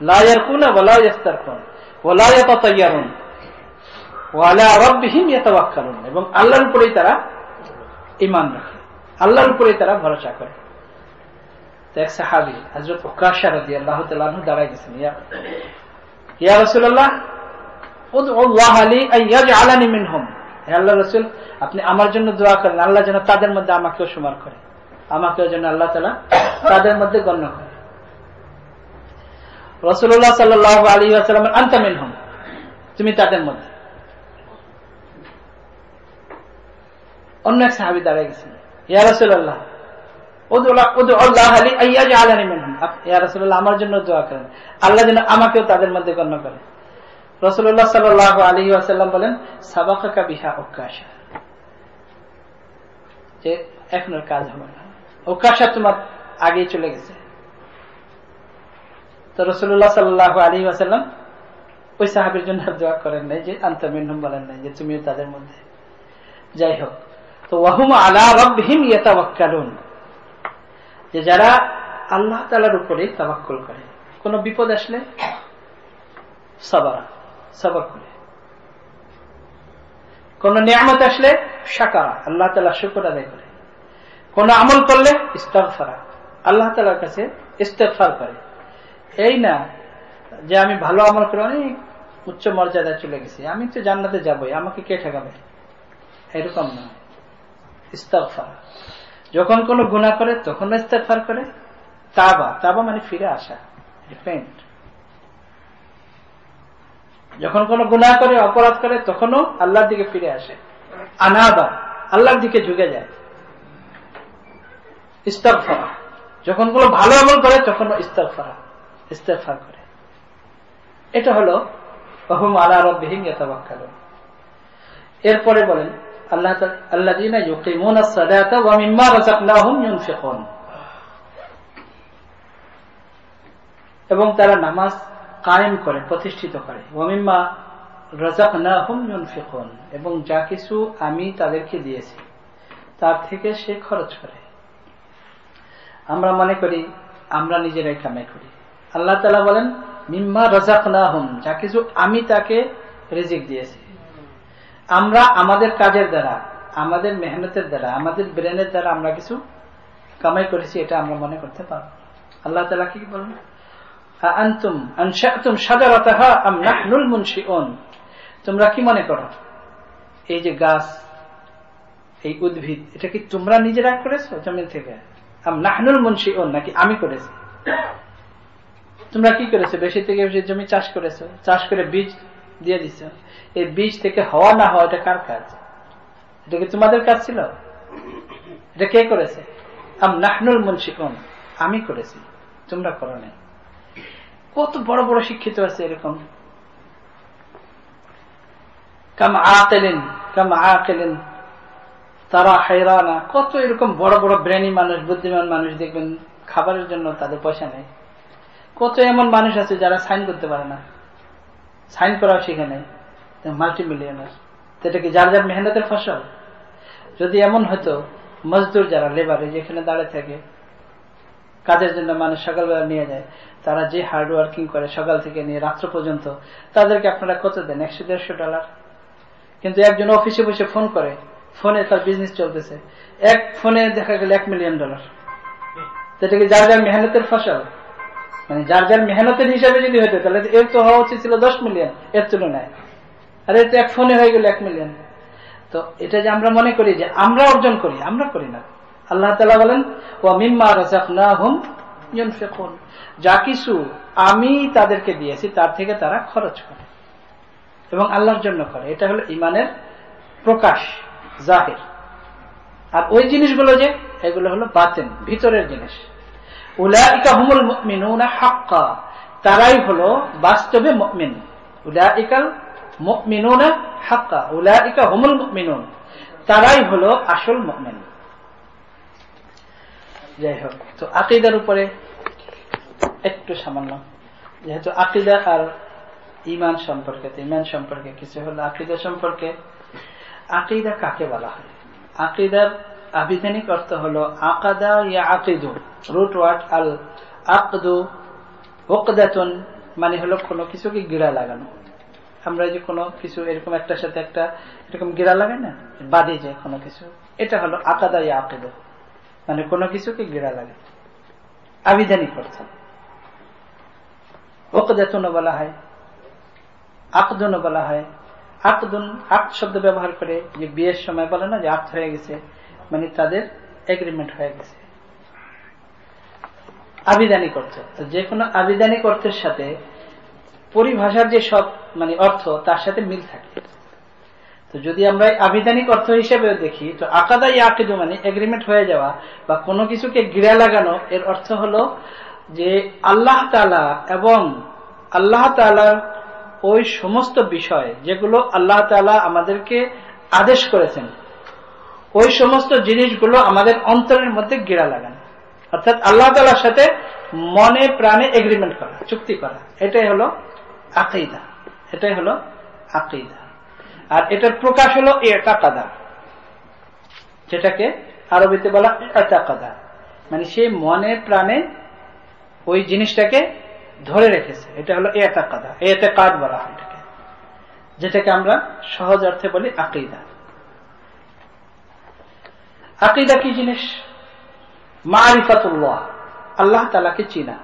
লা ইয়ারকুনা ওয়ালা ইস্তারকুন ওয়ালা ইয়াতাতায়্যারুন ওয়া আলা রাব্বিহিম ইয়াতাওয়াক্কালুন, এবং আল্লাহর উপরেই তারা ঈমান রাখে, আল্লাহর উপরেই তারা ভরসা করে। তো এক সাহাবী হযরত উকাশা রাদিয়াল্লাহু তাআলা আনহু দাঁড়ায় গেছেন, ইয়া রাসূলুল্লাহ উদউ আল্লাহ লি আন ইয়াজআলানি মিনহুম, হে আল্লাহর রাসূল আপনি আমার জন্য দোয়া করেন, আল্লাহ যেন তাদের মধ্যে আমাকেও শুমার করে, আমাকেও যেন আল্লাহ তাআলা তাদের মধ্যে গণ্য করে। রাসূলুল্লাহ সাল্লাল্লাহু আলাইহি ওয়াসাল্লাম আনতা মিনহুম, তুমি তাদের মধ্যে। অন্য এক সাহাবী দাঁড়িয়ে গেছেন, ইয়া রাসূলুল্লাহ উদউ আল্লাহ লি আন ইয়াজআলানি মিনহুম, ইয়া রাসূলুল্লাহ আমার জন্য দোয়া করেন, আল্লাহ যেন আমাকেও তাদের মধ্যে গণ্য করে। রাসূলুল্লাহ সাল্লাল্লাহু আলাইহি ওয়াসাল্লাম বলেন, সাবাকাকা বিহা উকাশা, যে এখন আর কাজ হবে না, উকাশা তোমার আগেই চলে গেছে। তো রাসূলুল্লাহ সাল্লাল্লাহু আলাইহি ওয়াসাল্লাম ওই সাহাবীর জন্য দোয়া করেন নাই, যে আনতা মিনহুম বলেন নাই, যে তুমিও তাদের মধ্যে। যাই হোক, তো ওয়াহুম আলা রাব্বিহিম ইয়াতাওয়াক্কালুন, যে যারা আল্লাহ তাআলার উপরে তাওয়াক্কুল করে, কোন বিপদ আসলে সবর করে, কোন নিয়ামত আসলে শাকারা আল্লাহ তাআলা শুকর আদায় করে, কোন আমল করলে ইস্তিগফার আল্লাহ তাআলার কাছে ইস্তিগফার করে। এই না যে আমি ভালো আমল করে অনেক উচ্চ মর্যাদায় চলে গেছি, আমি তো জান্নাতে যাবই, আমাকে কে ঠেকাবে, এরকম না। ইস্তিগফার, যখন কোন গুনাহ করে তখন ইস্তিগফার করে, তাওবা মানে ফিরে আসা, রিপেন্ট। যখন কোন গুনাহ করে অপরাধ করে তখনও আল্লাহর দিকে ফিরে আসে, আনাবা আল্লাহর দিকে ঝুঁকে যায়। ইস্তিগফার, যখন কোন ভালো আমল করে তখনও ইস্তিগফার করে। এটা হলো ওয়াহুম আলা রাব্বিহিম ইয়াতাওয়াক্কালুন। এরপরে বলেন আল্লাহ তাআলা আল্লাযীনা ইউকিমুনাস সালাতা ওয়া মিম্মা রাযাকনাহুম ইউনফিকুন, এবং তারা নামাজ কায়েম করে, প্রতিষ্ঠিত করে। ওয়া মিম্মা রাযাকনাহুম ইউনফিকুন, এবং যা কিছু আমি তাদেরকে দিয়েছি তার থেকে সে খরচ করে। আমরা মনে করি আমরা নিজেরাই কামাই করি, আল্লাহ তাআলা বলেন মিম্মা রাযাকনাহুম, যা কিছু আমি তাকে রিজিক দিয়েছি। আমরা আমাদের কাজের দ্বারা, আমাদের মেহনতের দ্বারা, আমাদের ব্রেনের দ্বারা আমরা কিছু কামাই করেছি, এটা আমরা মনে করতে পারব। আল্লাহ তাআলা কি বলেন, আনতুম আনশাতুম শাজারাতাহা আম নাহনুল মুনশিউন, তোমরা কি মনে করো এই যে গাছ, এই উদ্ভিদ, এটা কি তোমরা নিজেরা করেছো জমিন থেকে? আম নাহনুল মুনশিউন, নাকি আমি করেছি? তোমরা কি করেছো? বেশি থেকে বেশি জমি চাষ করেছো, চাষ করে বীজ দিয়ে দিছো, এই বীজ থেকে হওয়া না হওয়া এটা কার কাজ? এটা কি তোমাদের কাজ ছিল? এটা কে করেছে? আম নাহনুল মুনশিউন, আমি করেছি, তোমরা করো নাই। কত বড় বড় শিক্ষিত আছে এরকম, কাম আকিলিন তারা হায়রানা, কত এরকম বড় বড় ব্রেনি মানুষ, বুদ্ধিমান মানুষ দেখবেন খাবারের জন্য তাদের পয়সা নেই। কত এমন মানুষ আছে যারা সাইন করতে পারে না, সাইন করাও শিখে নেই, মাল্টি মিলিয়নার। এটা কি যার যার মেহনতের ফসল? যদি এমন হতো, মজদুর যারা লেবারে যেখানে দাঁড়িয়ে থাকে কাজের জন্য মানুষ সকালবেলা নিয়ে যায়, তারা যে হার্ড ওয়ার্কিং করে সকাল থেকে নিয়ে রাত্র পর্যন্ত, তাদেরকে আপনারা কত দেন? $100-150। কিন্তু একজন অফিসে বসে ফোন করে, ফোনে তার বিজনেস চলতেছে, এক ফোনে দেখা গেল $1 মিলিয়ন। এটা কি যার যার মেহনতের ফসল? মানে যার যার মেহনতের হিসাবে যদি হতো তাহলে এর তো হওয়া উচিত ছিল 10 মিলিয়ন এর তুলনায়, আর এর তো এক ফোনে হয়ে গেল $1 মিলিয়ন। তো এটা যে আমরা মনে করি যে আমরা অর্জন করি, আমরা করি না। আল্লাহ তাআলা বলেন ওয়া মিম্মা রাযাকনাহুম ইউনফিকুন, যা কিছু আমি তাদেরকে দিয়েছি তার থেকে তারা খরচ করে এবং আল্লাহর জন্য করে। এটা হলো ঈমানের প্রকাশ, জাহির। আর ওই জিনিসগুলো যে এগুলো হলো বাতিন, ভিতরের জিনিস। উলাইকা হুমুল মুমিনুনা হাক্কা, তারাই হলো বাস্তবে মুমিন। উলাইকাল মুমিনুনা হাক্কা, উলাইকা হুমুল মুমিনুন, তারাই হলো আসল মুমিন। যাই হোক, তো আকীদার উপরে একটু সামান্য, যেহেতু আকীদা আর ঈমান সম্পর্কে কিছু হলো আকীদা সম্পর্কে। আকীদা কাকে বলা হয়? আকীদার আবিধানিক অর্থ হলো আকাদা ইয়া আকিদু, রুট ওয়ার্ড আল আকদু উকদাতুন, মানে হলো কোনো কিছুকে গিরা লাগানো। আমরা যে কোনো কিছু এরকম একটার সাথে একটা এরকম গিরা লাগাই না, বাদে যে কোনো কিছু, এটা হলো আকাদা ইয়া আকিদু, মানে কোনো কিছুকে গিরা লাগে, আবিধানিক অর্থ। উকদাতুন বলা হয়, আকদুন বলা হয়। আকদুন, আক শব্দ ব্যবহার করে যে বিয়ের সময় বলে না যে আক্ত হয়ে গেছে, মানে তাদের এগ্রিমেন্ট হয়ে গেছে, আবিধানিক অর্থ। তো যে কোনো আবিধানিক অর্থের সাথে পরিভাষার যে সব মানে অর্থ তার সাথে মিল থাকে। তো যদি আমরা আবিধানিক অর্থ হিসেবে দেখি, তো আকাদা ইয়া আকিদু মানে এগ্রিমেন্ট হয়ে যাওয়া বা কোনো কিছুকে গিরা লাগানো, এর অর্থ হলো যে আল্লাহ তাআলা এবং আল্লাহ তাআলার ওই সমস্ত বিষয় যেগুলো আল্লাহ তাআলা আমাদেরকে আদেশ করেছেন, ওই সমস্ত জিনিসগুলো আমাদের অন্তরের মধ্যে গিরা লাগানো, অর্থাৎ আল্লাহ তাআলার সাথে মনে প্রাণে এগ্রিমেন্ট করা, চুক্তি করা, এটাই হলো আকীদা, এটাই হলো আকীদা। আর এটার প্রকাশ হলো ইতাকাদা, যেটাকে আরবিতে বলা ইতাকাদা, মানে সে মনে প্রাণে ওই জিনিসটাকে ধরে রেখেছে, এটা হলো ইতাকাদা, ইতিকাদ বলা হয় এটাকে, যেটাকে আমরা সহজ অর্থে বলি আকীদা। আকীদা কি জিনিস? মারিফাতুল্লাহ, আল্লাহ তাআলাকে চিনা,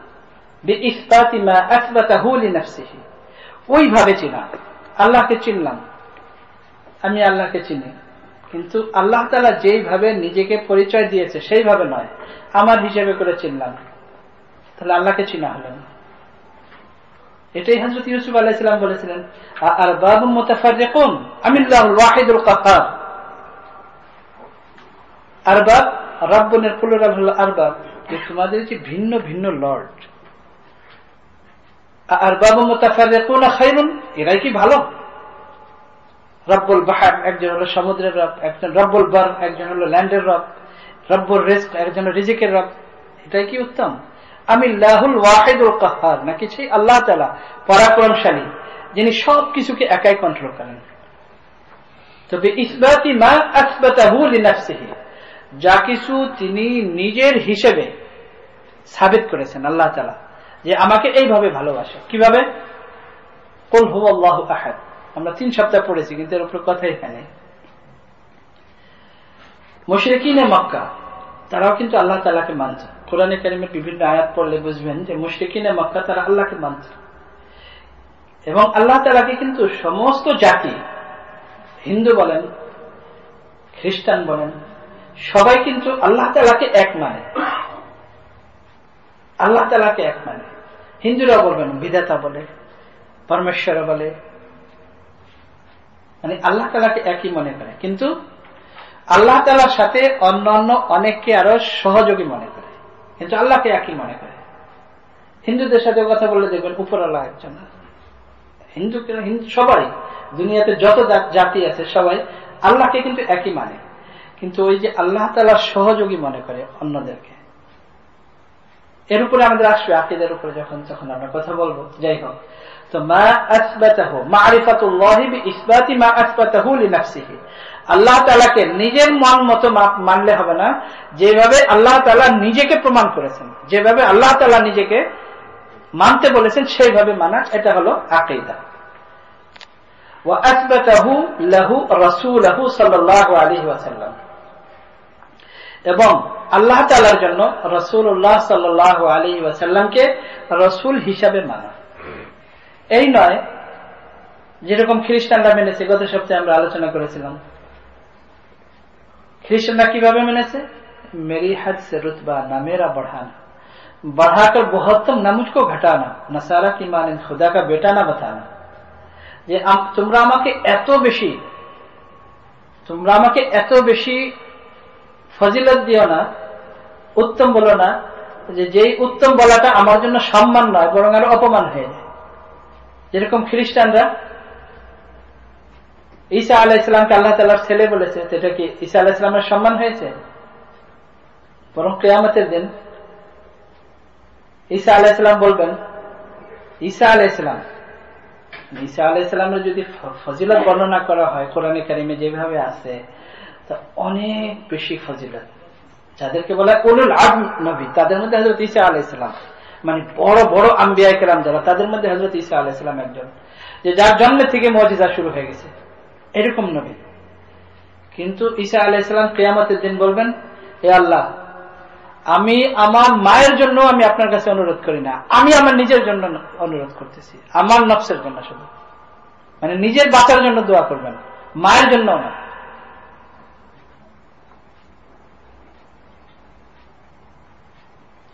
বিইসবাতি মা আসবাতাহু লিনাফসিহি, ওইভাবে চিনা। আল্লাহকে চিনলাম, আমি আল্লাহকে চিনি, কিন্তু আল্লাহ তাআলা যেইভাবে নিজেকে পরিচয় দিয়েছে সেইভাবে নয়, আমার হিসেবে করে চিনলাম, তাহলে আল্লাহকে চিনা হলো না। এটাই হযরত ইউসুফ আলাইহিস সালাম বলেছিলেন, আরবাবুম মুতাফাররিকুন আমিল্লাহুল ওয়াহিদুল কাহ্হার। আরবাব, রাব্বুনের প্লুরাল হলো আরবাব, যে তোমাদের যে ভিন্ন ভিন্ন লর্ড। আরবাবুম মুতাফাররিকুন খায়রুন, এরাই কি ভালো? রব্বুল বাহর, একজন হলো সমুদ্রের রব, একজন রব্বুল বার, একজন হলো ল্যান্ডের রব, রব্বুর রিজক, একজন রিজিকের রব, এটাই কি উত্তম? আমিল্লাহুল ওয়াহিদুল কাহ্হার, নাকি সেই আল্লাহ তাআলা পরাক্রমশালী, যিনি সব কিছুকে একাই কন্ট্রোল করেন। তবে ইসবাতি মা আসবাতাহু লিনাফসিহি, যা কিছু তিনি নিজের হিসেবে সাবিত করেছেন আল্লাহ তাআলা, যে আমাকে এইভাবে ভালোবাসে। কিভাবে? কুল হুয়াল্লাহু আহাদ, আমরা 3 সপ্তাহ পড়েছি, কিন্তু এর উপর কথা এখানে। মুশরিকিনে মক্কা তারাও কিন্তু আল্লাহ তাআলাকে মানত। কোরআনে কারীমের বিভিন্ন আয়াত পড়লে বুঝবেন যে মুশরিকিনে মক্কা তারা আল্লাহকে মানত, এবং আল্লাহ তাআলাকে কিন্তু সমস্ত জাতি, হিন্দু বলেন, খ্রিস্টান বলেন, সবাই কিন্তু আল্লাহ তাআলাকে এক মানে, আল্লাহ তাআলাকে এক মানে। হিন্দুরা বলবেন বিধাতা বলে, পরমেশ্বর বলে, মানে আল্লাহ তাআলাকে একই মনে করে, কিন্তু আল্লাহ তাআলার সাথে অন্যান্য অনেককে আরো সহযোগী মনে করে, কিন্তু আল্লাহকে একই মনে করে। হিন্দুদের সাথে কথা বললে দেখবেন উপর আল্লাহ একজন। হিন্দু সবাই, দুনিয়াতে যত জাতি আছে সবাই আল্লাহকে কিন্তু একই মানে, কিন্তু ওই যে আল্লাহ তাআলার সহযোগী মনে করে অন্যদেরকে। এর উপরে আমাদের আসবে আকীদার উপরে যখন আমরা কথা বলবো। যাই হোক, তো মা আসবাতাহু মারিফাতুল্লাহি বিইসবাতি মা আসবাতাহু লিনাফসিহি, আল্লাহ তাআলাকে নিজের মন মতো মানলে হবে না, যেভাবে আল্লাহ তাআলা নিজেকে প্রমাণ করেছেন, যেভাবে আল্লাহ তাআলা নিজেকে মানতে বলেছেন সেইভাবে মানা, এটা হলো আকীদা। ওয়া আসবাতাহু লাহু রাসূলুহু সাল্লাল্লাহু আলাইহি ওয়াসাল্লাম, এবং আল্লাহ তাআলার জন্য রাসূলুল্লাহ সাল্লাল্লাহু আলাইহি ওয়াসাল্লামকে রাসূল হিসাবে মানা। এই নয় যেরকম খ্রিস্টানরা মেনেছে, গত সপ্তাহে আমরা আলোচনা করেছিলাম। খ্রিস্টানরা কিভাবে মেনেছে? মেরি হদ সে রুতবা না মেরা बढ़ाना, बढ़ाकर बहुतम ना मुझको घटाना, नसारा की माने खुदा का बेटा ना बताना, যে তোমরা আমাকে এত বেশি ফজিলত দিও না, উত্তম বলো না, যে যেই উত্তম বলাটা আমার জন্য সম্মান নয় বরং আরো অপমান হয়ে যায়। যেরকম খ্রিস্টানরা ঈসা আলাইহিস সালামকে আল্লাহ তাআলার ছেলে বলেছে, এটা কি ঈসা আলাইহিস সালামের সম্মান হয়েছে? বরং কিয়ামতের দিন ঈসা আলাইহিস সালাম বলবেন, ঈসা আলাইহিস সালামের যদি ফজিলত বর্ণনা করা হয় কোরআনে কারিমে যেভাবে আছে, তা অনেক বেশি ফজিলত। যাদেরকে বলা হয় উলুল আযম নবী, তাদের মধ্যে হযরত ঈসা আলাইহিস সালাম, মানে বড় বড় আম্বিয়া কেরাম যারা, তাদের মধ্যে হযরত ঈসা আলাইহিস সালাম একজন, যে যার জন্ম থেকে মুজিজা শুরু হয়ে গেছে, এরকম নবী। কিন্তু ঈসা আলাইহিস সালাম কিয়ামতের দিন বলবেন, হে আল্লাহ, আমি আমার মায়ের জন্য আমি আপনার কাছে অনুরোধ করি না, আমি আমার নিজের জন্য অনুরোধ করতেছি, আমার নফসের জন্য শুধু, মানে নিজের বাঁচার জন্য দোয়া করবেন, মায়ের জন্য না।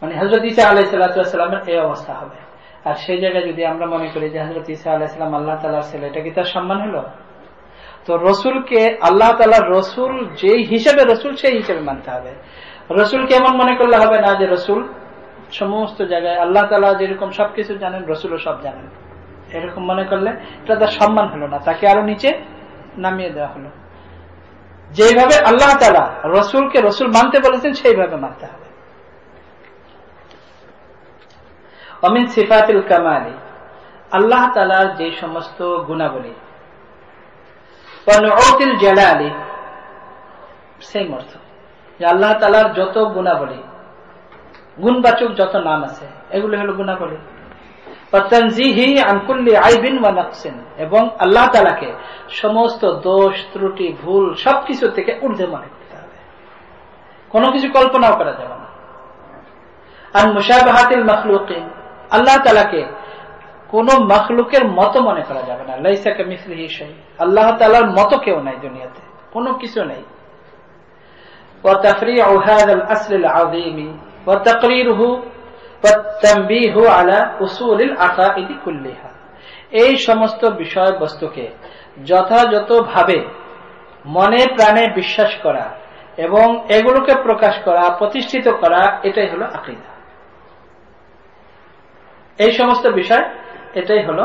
মানে হযরত ঈসা আলাইহিস সালামের এই অবস্থা হবে। আর সেই জায়গায় যদি আমরা মনে করি যে হযরত ঈসা আলাইহিস সালাম আল্লাহ তাআলার ছেলে, এটা কি তার সম্মান হলো? তো রসুলকে আল্লাহ তাআলার রসুল যেই হিসেবে রসুল, সেই হিসেবে মানতে হবে। রসুলকে এমন মনে করলে হবে না যে রসুল সমস্ত জায়গায়, আল্লাহ তাআলা যেরকম সবকিছু জানেন রসুলও সব জানেন, এরকম মনে করলে এটা তার সম্মান হলো না, তাকে আরো নিচে নামিয়ে দেওয়া হলো। যেভাবে আল্লাহ তাআলা রসুলকে রসুল মানতে বলেছেন সেইভাবে মানতে হবে। অমিন সিফাতুল কামালি, আল্লাহ তাআলার যে সমস্ত গুণাবলী, ওয়ানুউতিল জালালি, সেই অর্থ যে আল্লাহ তাআলার যত গুণাবলী, গুণবাচক যত নাম আছে, এগুলো হলো গুণাবলী। ওয়াতানজিহি আন কুল্লি আইবিন ওয়া নাকসিন, এবং আল্লাহ তাআলাকে সমস্ত দোষ ত্রুটি ভুল সবকিছু থেকে ঊর্ধ্বে মনে করতে হবে, কোনো কিছু কল্পনাও করা যাবে না। আন মুশাবাহাতিল মাখলুকিন, আল্লাহ তাআলাকে কোন মাখলুকের মতো মনে করা যাবে না। লাইসা কামিসলিহি শাই, আল্লাহ তাআলার মতো কেউ নাই দুনিয়াতে, কোনো কিছু নেই। ওয়া তাফরিউ হাযাল আসলিল আযীম ওয়া তাকরীরুহু ওয়া তানবীহু আলা উসুলিল আকাঈদ কুল্লিহা, এই সমস্ত বিষয়বস্তুকে যথাযথভাবে মনে প্রাণে বিশ্বাস করা এবং এগুলোকে প্রকাশ করা, প্রতিষ্ঠিত করা, এটাই হলো আকীদা। এই সমস্ত বিষয়, এটাই হলো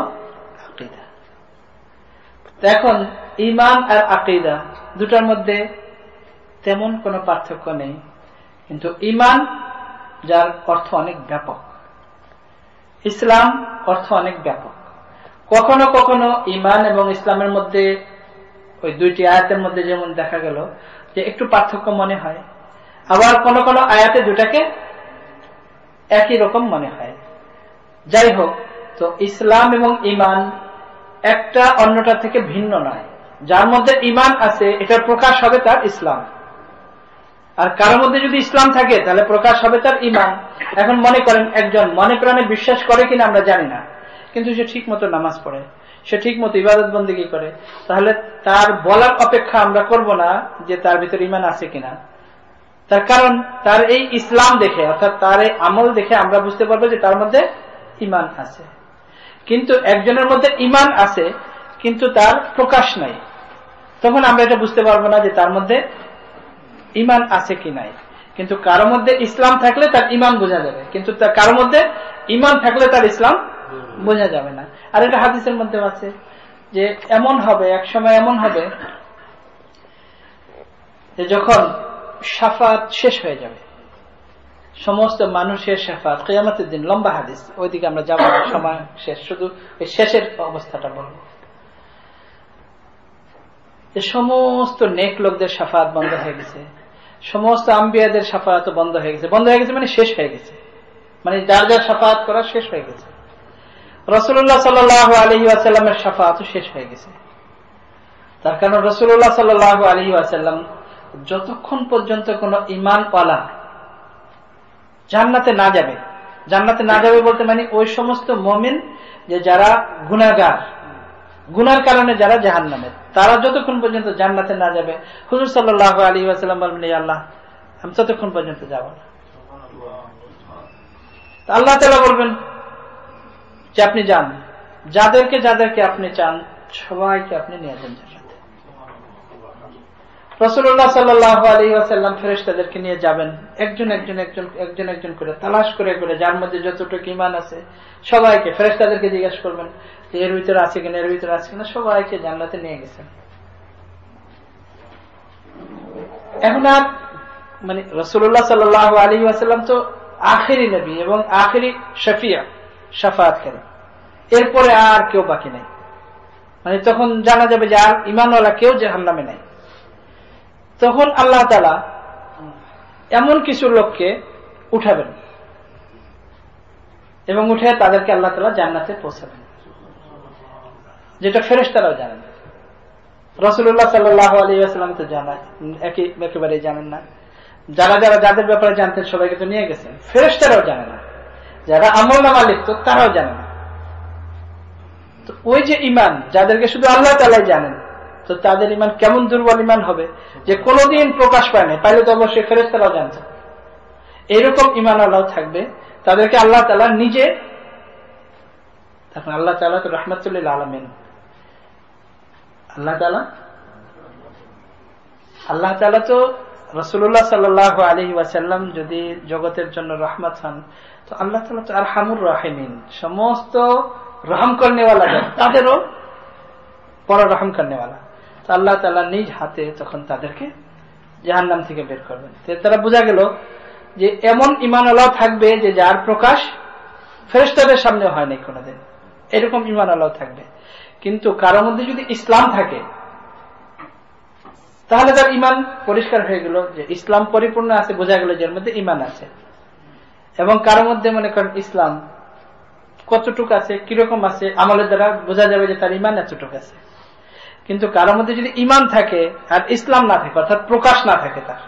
আকীদা। এখন ঈমান আর আকীদা দুটার মধ্যে তেমন কোনো পার্থক্য নেই, কিন্তু ঈমান যার অর্থ অনেক ব্যাপক, ইসলাম অর্থ অনেক ব্যাপক। কখনো কখনো ঈমান এবং ইসলামের মধ্যে, ওই দুইটি আয়াতের মধ্যে যেমন দেখা গেল যে একটু পার্থক্য মনে হয়, আবার কোন কোন আয়াতে দুটাকে একই রকম মনে হয়। যাই হোক, তো ইসলাম এবং ঈমান একটা অন্যটা থেকে ভিন্ন নয়। যার মধ্যে ঈমান আছে, এটার প্রকাশ হবে তার ইসলাম, আর কারোর মধ্যে যদি ইসলাম থাকে তাহলে প্রকাশ হবে তার ঈমান। এখন মনে করেন একজন মনে প্রাণে বিশ্বাস করে কিনা আমরা জানি না, কিন্তু সে ঠিক মতো নামাজ পড়ে, সে ঠিক মতো ইবাদত বন্দেগী করে, তাহলে তার বলার অপেক্ষা আমরা করব না যে তার ভিতরে ঈমান আছে কিনা। তার কারণ তার এই ইসলাম দেখে, অর্থাৎ তার এই আমল দেখে আমরা বুঝতে পারবো যে তার মধ্যে ঈমান আছে। কিন্তু একজনের মধ্যে ঈমান আছে কিন্তু তার প্রকাশ নাই, তখন আমরা এটা বুঝতে পারবো না যে তার মধ্যে ঈমান আছে কি নাই। কিন্তু কারো মধ্যে ইসলাম থাকলে তার ঈমান বোঝা যাবে, কিন্তু কারো মধ্যে ঈমান থাকলে তার ইসলাম বোঝা যাবে না। আর এটা হাদিসের মধ্যে আছে যে এমন হবে, এক সময় এমন হবে যে যখন শাফাত শেষ হয়ে যাবে, সমস্ত মানুষের শাফাত, কিয়ামতের দিন, লম্বা হাদিস, ওইদিকে আমরা যাব, সময় শেষ, শুধু এই শেষের অবস্থাটা বলবো। যে সমস্ত নেক লোকদের শাফাত বন্ধ হয়ে গেছে, সমস্ত আম্বিয়াদের শাফাত বন্ধ হয়ে গেছে। বন্ধ হয়ে গেছে মানে শেষ হয়ে গেছে, মানে যার যার শাফাত করা শেষ হয়ে গেছে। রাসূলুল্লাহ সাল্লাল্লাহু আলাইহি ওয়াসাল্লামের শাফাতও শেষ হয়ে গেছে। তার কারণ রাসূলুল্লাহ সাল্লাল্লাহু আলাইহি ওয়াসাল্লাম যতক্ষণ পর্যন্ত কোন ঈমানওয়ালা জান্নাতে না যাবে, জান্নাতে না যাবে বলতে মানে ওই সমস্ত মুমিন যে যারা গুনাহগার, গুনার কারণে যারা জাহান্নামে, তারা যতক্ষণ পর্যন্ত জান্নাতে না যাবে, হুজুর সাল্লাল্লাহু আলাইহি ওয়াসাল্লাম বলবেন, ইয়া আল্লাহ, আমি ততক্ষণ পর্যন্ত যাব না। আল্লাহ তাআলা বলবেন যে আপনি যান, যাদেরকে যাদেরকে আপনি চান সবাইকে আপনি নিয়ে যান জান্নাতে। রাসূলুল্লাহ সাল্লাল্লাহু আলাইহি ওয়াসাল্লাম ফেরেশতাদেরকে নিয়ে যাবেন, একজন একজন করে তালাশ করে করে, যার মধ্যে যতটুকু ঈমান আছে সবাইকে, ফেরেশতাদেরকে জিজ্ঞাসা করবেন যে এর ভিতরে আছে কিনা, এর ভিতরে আছে কিনা, সবাইকে জান্নাতে নিয়ে গেছেন। এখন আর মানে রাসূলুল্লাহ সাল্লাল্লাহু আলাইহি ওয়াসাল্লাম তো আখেরি নবী এবং আখেরি শফিয়া, শাফাআতকারী, এরপরে আর কেউ বাকি নাই। মানে তখন জানা যাবে যে আর ঈমানওয়ালা কেউ জাহান্নামে নাই। তখন আল্লাহ তাআলা এমন কিছু লোককে উঠাবেন এবং উঠে তাদেরকে আল্লাহ তাআলা জান্নাতে পৌঁছাবেন, যেটা ফেরেশতারাও জানেন। রাসূলুল্লাহ সাল্লাল্লাহু আলাইহি ওয়াসাল্লাম তো জানায়, একেবারে জানেন না। যাদের ব্যাপারে জানতেন সবাইকে তো নিয়ে গেছেন, ফেরেশতারাও জানে না, যারা আমলনামা লিখত তারাও জানে না। তো ওই যে ইমান, যাদেরকে শুধু আল্লাহ তাআলাই জানেন, তো তাদের ইমান কেমন দুর্বল ইমান হবে যে কোনোদিন প্রকাশ পায় না, পাইলে তো অবশ্যই ফেরেশতারাও জানতেন। এইরকম ইমান আল্লাহ থাকবে, তাদেরকে আল্লাহ তাআলা নিজে, তখন আল্লাহ তাআলা তো রাহমাতুল লিল আলামিন, আল্লাহ তাআলা তো রাসূলুল্লাহ সাল্লাল্লাহু আলাইহি ওয়াসাল্লাম যদি জগতের জন্য রহমত হন, তো আল্লাহ তাআলা তো আরহামুর রাহিমিন, সমস্ত রহম করনেওয়ালা তাদেরও বড় রহম করনেওয়ালা। তো আল্লাহ তাআলা নিজ হাতে তখন তাদেরকে জাহান্নাম থেকে বের করবেন। তারা বোঝা গেল যে এমন ঈমান আল্লাহ থাকবে যে যার প্রকাশ ফেরেশতাদের সামনে হয় নাই কোনোদিন, এরকম ঈমান আল্লাহ থাকবে। কিন্তু কারোর মধ্যে যদি ইসলাম থাকে তাহলে তার ঈমান পরিষ্কার হয়ে গেল, যে ইসলাম পরিপূর্ণ আছে, বোঝা গেল যে এর মধ্যে ঈমান আছে। এবং কারোর মধ্যে মনে করেন ইসলাম কতটুকু আছে, কিরকম আছে, আমলের দ্বারা বোঝা যাবে যে তার ঈমান এতটুকু আছে। কিন্তু কারোর মধ্যে যদি ঈমান থাকে আর ইসলাম না থাকে, অর্থাৎ প্রকাশ না থাকে, তার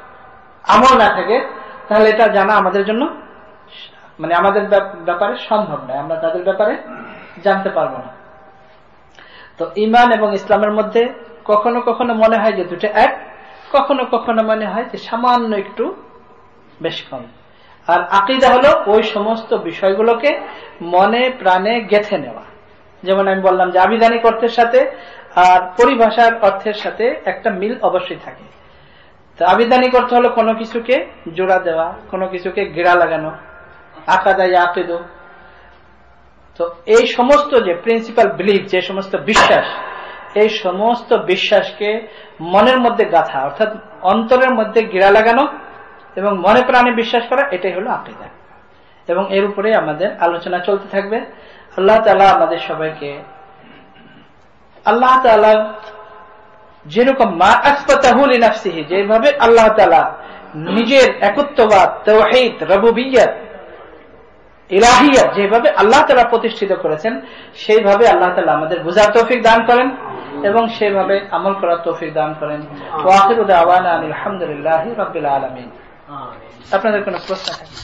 আমল না থাকে, তাহলে এটা জানা আমাদের জন্য, মানে আমাদের ব্যাপারে সম্ভব নয়, আমরা তাদের ব্যাপারে জানতে পারবো না। তো ঈমান এবং ইসলামের মধ্যে কখনো কখনো মনে হয় যে দুটো এক, কখনো কখনো মনে হয় যে সামান্য একটু বেশ কম। আর আকীদা হলো ওই সমস্ত বিষয়গুলোকে মনে প্রাণে গেঁথে নেওয়া। যেমন আমি বললাম যে আবিধানিক অর্থের সাথে আর পরিভাষার অর্থের সাথে একটা মিল অবশ্যই থাকে। তো আবিধানিক অর্থ হলো কোনো কিছুকে জোড়া দেওয়া, কোনো কিছুকে গেড়া লাগানো, আকাদা ইয়া আকীদু। তো এই সমস্ত যে প্রিন্সিপাল বিলিফ, যে সমস্ত বিশ্বাস, এই সমস্ত বিশ্বাসকে মনের মধ্যে গাঁথা, অর্থাৎ অন্তরের মধ্যে গিরা লাগানো এবং মনে প্রাণে বিশ্বাস করা, এটাই হলো আকীদা। এবং এর উপরে আমাদের আলোচনা চলতে থাকবে। আল্লাহ তাআলা আমাদের সবাইকে, আল্লাহ তাআলা যেরকম মা আসবাতাহু লিনাফসিহি, যেভাবে আল্লাহ তাআলা নিজের একত্ববাদ, তাওহীদ, রুবুবিয়্যাত, ইলাহিয়ত যেভাবে আল্লাহ তাআলা প্রতিষ্ঠিত করেছেন, সেইভাবে আল্লাহ তাআলা আমাদের বুঝার তৌফিক দান করেন এবং সেভাবে আমল করার তৌফিক দান করেন। ওয়া আখিরু দাওয়ানা আলহামদুলিল্লাহি রাব্বিল আলামিন। আপনাদের কোনো প্রশ্ন থাকে?